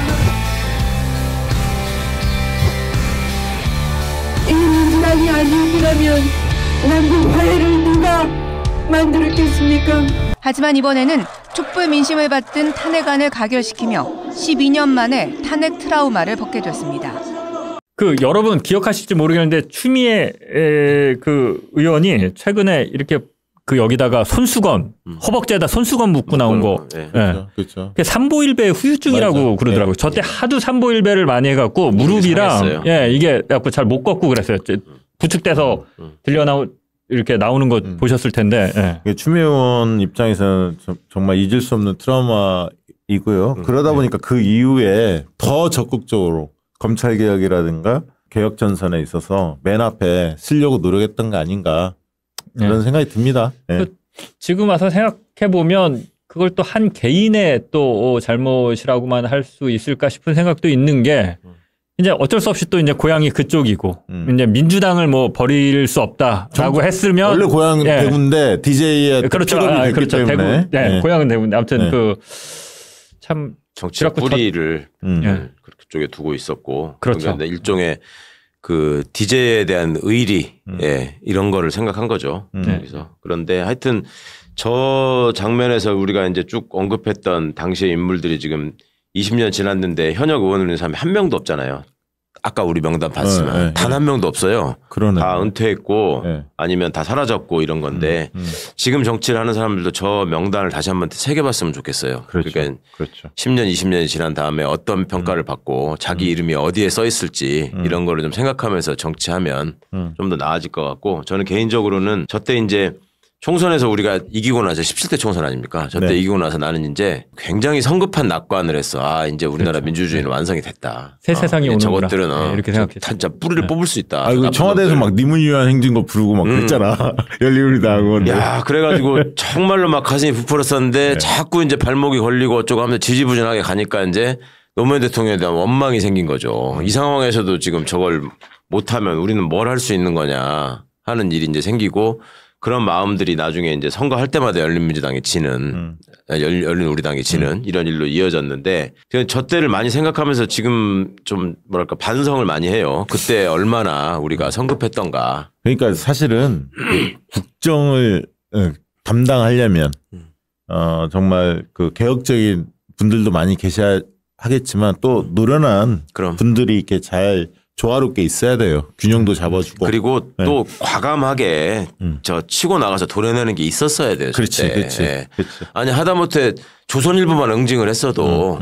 이 민주당이 아니었다면 남북 화해를 누가 만들었겠습니까? 하지만 이번에는 촛불 민심을 받든 탄핵안을 가결시키며 12년 만에 탄핵 트라우마를 벗게 됐습니다. 그 여러분 기억하실지 모르겠는데 추미애 그 의원이 최근에 이렇게 그 여기다가 손수건 허벅지에다 손수건 묶고 나온 거. 그렇죠. 삼보일배 후유증이라고 그러더라고요. 저 때 하도 삼보일배를 많이 해갖고 무릎이랑 이게 약간 잘 못 걷고 그랬어요. 부축돼서 이렇게 나오는 거 보셨을 텐데. 추미애 의원 입장에서는 정말 잊을 수 없는 트라우마이고요. 그러다 보니까 그 이후에 더 적극적으로 검찰개혁이라든가 개혁전선에 있어서 맨 앞에 쓰려고 노력했던 거 아닌가 그런 생각이 듭니다. 지금 와서 생각해보면 그걸 또 한 개인의 또 잘못이라고만 할 수 있을까 싶은 생각도 있는 게 이제 어쩔 수 없이 또 이제 고향이 그쪽이고 이제 민주당을 뭐 버릴 수 없다라고 했으면 원래 고향은 대구인데 DJ의 그렇죠. 그렇죠. 대구, 고향은 대구인데 아무튼 그 참 정치적 뿌리를 그쪽에 두고 있었고 그렇죠. 일종의 그 DJ에 대한 의리 이런 거를 생각한 거죠. 그래서 그런데 하여튼 저 장면에서 우리가 이제 쭉 언급했던 당시의 인물들이 지금 20년 지났는데 현역 의원을 있는 사람이 한 명도 없잖아요. 아까 우리 명단 봤지만 단 한 명도 없어요. 그러네. 다 은퇴했고 아니면 다 사라졌고 이런 건데 지금 정치를 하는 사람들도 저 명단을 다시 한번 새겨봤으면 좋겠어요. 그렇죠. 그러니까 그렇죠. 10년, 20년이 지난 다음에 어떤 평가를 받고 자기 이름이 어디에 써 있을지 이런 거를 좀 생각하면서 정치하면 좀 더 나아질 것 같고 저는 개인적으로는 저때 이제 총선에서 우리가 이기고 나서 17대 총선 아닙니까? 저때 이기고 나서 나는 이제 굉장히 성급한 낙관을 했어. 아, 이제 우리나라 민주주의는 완성이 됐다. 새 세상이 오는구나. 저것들은 이렇게 생각했죠. 진짜 뿌리를 뽑을 수 있다. 아, 이거 청와대에서 막 님을 위한 행진곡 부르고 막 그랬잖아. 열린우리당. 야, 그래가지고 정말로 막 가슴이 부풀었었는데 자꾸 이제 발목이 걸리고 어쩌고 하면서 지지부진하게 가니까 이제 노무현 대통령에 대한 원망이 생긴 거죠. 이 상황에서도 지금 저걸 못하면 우리는 뭘 할 수 있는 거냐 하는 일이 이제 생기고 그런 마음들이 나중에 이제 선거할 때마다 열린민주당이 지는, 열린우리당이 지는 이런 일로 이어졌는데 저 때를 많이 생각하면서 지금 좀 뭐랄까 반성을 많이 해요. 그때 얼마나 우리가 성급했던가. 그러니까 사실은 국정을 담당하려면 정말 그 개혁적인 분들도 많이 계셔야 하겠지만 또 노련한 분들이 이렇게 잘 조화롭게 있어야 돼요. 균형도 잡아주고. 그리고 또 과감하게 저 치고 나가서 도려내는 게 있었어야 돼요. 그렇지, 그렇지. 아니 하다못해 조선일보만 응징을 했어도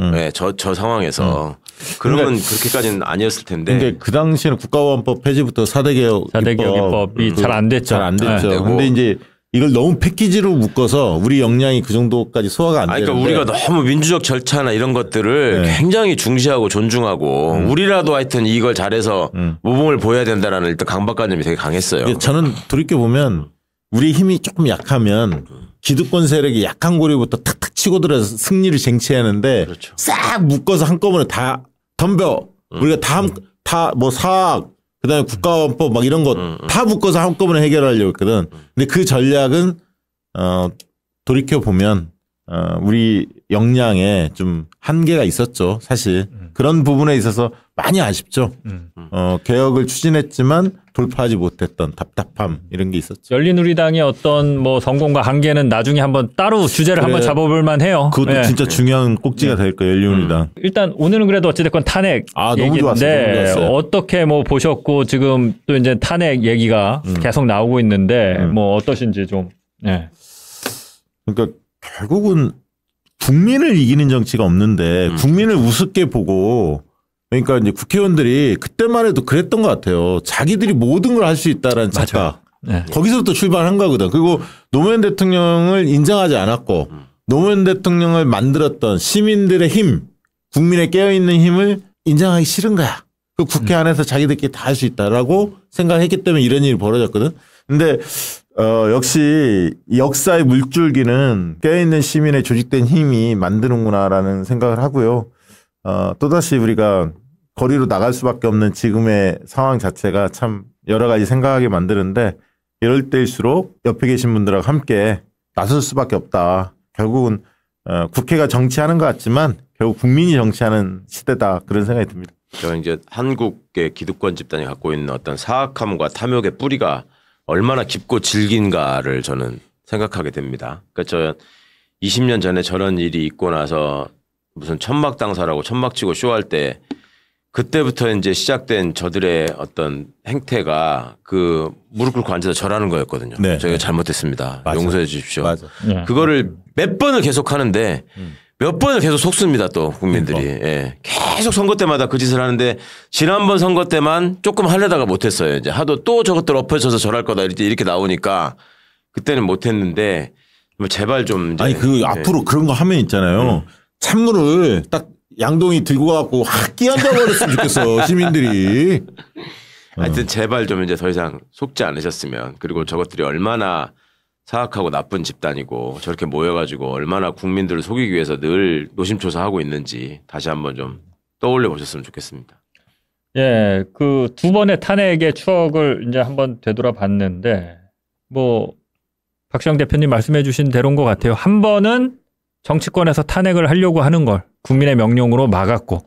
저 상황에서 그러면 그렇게까지는 아니었을 텐데. 근데 그 당시에는 국가보안법 폐지부터 4대 개혁입법이 잘 안 됐죠. 잘 안 됐죠. 근데 이제 이걸 너무 패키지로 묶어서 우리 역량이 그 정도까지 소화가 안 되는데. 그러니까 우리가 너무 민주적 절차나 이런 것들을 굉장히 중시하고 존중하고 우리라도 하여튼 이걸 잘해서 모범을 보여야 된다라는 일단 강박관념이 되게 강했어요. 저는 돌이켜보면 우리 힘이 조금 약하면 기득권 세력이 약한 고리부터 탁탁 치고 들어서 승리를 쟁취하는데 싹 묶어서 한꺼번에 다 덤벼. 우리가 다 뭐 사학 그다음에 국가원법 막 이런 거 다 묶어서 한꺼번에 해결하려고 했거든. 근데 그 전략은 돌이켜 보면 우리 역량에 좀 한계가 있었죠. 사실 그런 부분에 있어서 많이 아쉽죠. 개혁을 추진했지만 돌파하지 못했던 답답함 이런 게 있었죠. 열린우리당의 어떤 뭐 성공과 한계는 나중에 한번 따로 주제를 한번 잡아볼 만해요. 그것도 진짜 중요한 꼭지가 될 거예요. 열린우리당. 일단 오늘은 그래도 어찌됐건 탄핵 너무 좋았어요. 어떻게 뭐 보셨고 지금 또 이제 탄핵 얘기가 계속 나오고 있는데 뭐 어떠신지 좀. 그러니까 결국은 국민을 이기는 정치가 없는데 국민을 우습게 보고 그러니까 이제 국회의원들이 그때만 해도 그랬던 것 같아요. 자기들이 모든 걸 할 수 있다라는 착각. 거기서부터 출발한 거거든. 그리고 노무현 대통령을 인정하지 않았고 노무현 대통령을 만들었던 시민들의 힘, 국민의 깨어있는 힘을 인정하기 싫은 거야. 그 국회 안에서 자기들끼리 다 할 수 있다라고 생각했기 때문에 이런 일이 벌어졌거든. 근데 역시 역사의 물줄기는 깨어있는 시민의 조직된 힘이 만드는구나라는 생각을 하고요. 또다시 우리가 거리로 나갈 수밖에 없는 지금의 상황 자체가 참 여러 가지 생각하게 만드는데 이럴 때일수록 옆에 계신 분들하고 함께 나설 수밖에 없다. 결국은 국회가 정치하는 것 같지만 결국 국민이 정치하는 시대다. 그런 생각이 듭니다. 저는 이제 한국의 기득권 집단이 갖고 있는 어떤 사악함과 탐욕의 뿌리가 얼마나 깊고 질긴가를 저는 생각하게 됩니다. 그러니까 저 20년 전에 저런 일이 있고 나서 무슨 천막 당사라고 천막 치고 쇼할 때 그때부터 이제 시작된 저들의 어떤 행태가 그 무릎 꿇고 앉아서 절하는 거였거든요. 저희가 잘못했습니다. 용서해 주십시오. 그거를 몇 번을 계속 하는데 몇 번을 계속 속습니다. 또 국민들이. 계속 선거 때마다 그 짓을 하는데 지난번 선거 때만 조금 하려다가 못했어요. 이제 하도 또 저것들 엎어져서 절할 거다 이렇게 나오니까 그때는 못했는데 제발 좀 이제 앞으로 그런 거 하면 있잖아요. 찬물을 딱 양동이 들고 가고 확 끼얹어 버렸으면 좋겠어. 시민들이. 하여튼 제발 좀 이제 더 이상 속지 않으셨으면. 그리고 저것들이 얼마나 사악하고 나쁜 집단이고 저렇게 모여가지고 얼마나 국민들을 속이기 위해서 늘 노심초사하고 있는지 다시 한번 좀 떠올려 보셨으면 좋겠습니다. 예, 그 두 번의 탄핵의 추억을 이제 한번 되돌아 봤는데 뭐 박시영 대표님 말씀해 주신 대로인 것 같아요. 한 번은 정치권에서 탄핵을 하려고 하는 걸 국민의 명령으로 막았고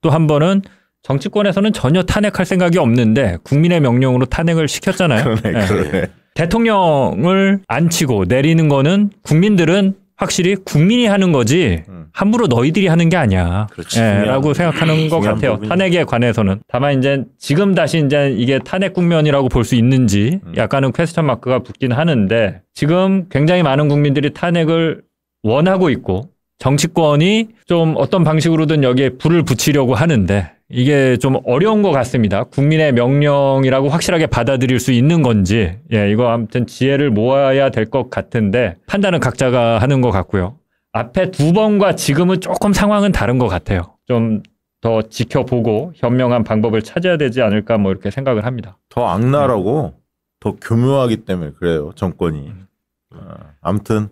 또 한 번은 정치권에서는 전혀 탄핵할 생각이 없는데 국민의 명령으로 탄핵을 시켰잖아요. 그러네. 대통령을 안 치고 내리는 거는 국민들은 확실히 국민이 하는 거지 함부로 너희들이 하는 게 아니야. 예, 라고 생각하는 것 같아요. 부분이. 탄핵에 관해서는. 다만 이제 지금 다시 이제 이게 탄핵 국면이라고 볼 수 있는지 약간은 퀘스천 마크가 붙긴 하는데 지금 굉장히 많은 국민들이 탄핵을 원하고 있고 정치권이 좀 어떤 방식으로든 여기에 불을 붙이려고 하는데 이게 좀 어려운 것 같습니다. 국민의 명령이라고 확실하게 받아들일 수 있는 건지, 예, 이거 아무튼 지혜를 모아야 될 것 같은데 판단은 각자가 하는 것 같고요. 앞에 두 번과 지금은 조금 상황은 다른 것 같아요. 좀 더 지켜보고 현명한 방법을 찾아야 되지 않을까 뭐 이렇게 생각을 합니다. 더 악랄하고 더 교묘하기 때문에 그래요, 정권이. 아무튼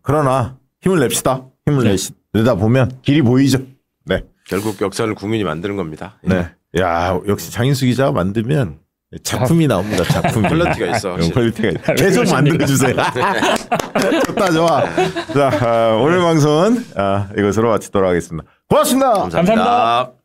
그러나 힘을 냅시다. 힘을 내다 보면 길이 보이죠. 네. 결국 역사를 국민이 만드는 겁니다. 네. 야, 역시 장인수 기자가 만들면 작품이 나옵니다. 작품. 퀄리티가 있어. 퀄리티가 있어. 계속 만들어주세요. 좋다, 좋아. 자, 오늘 방송은 이것으로 마치도록 하겠습니다. 고맙습니다. 감사합니다.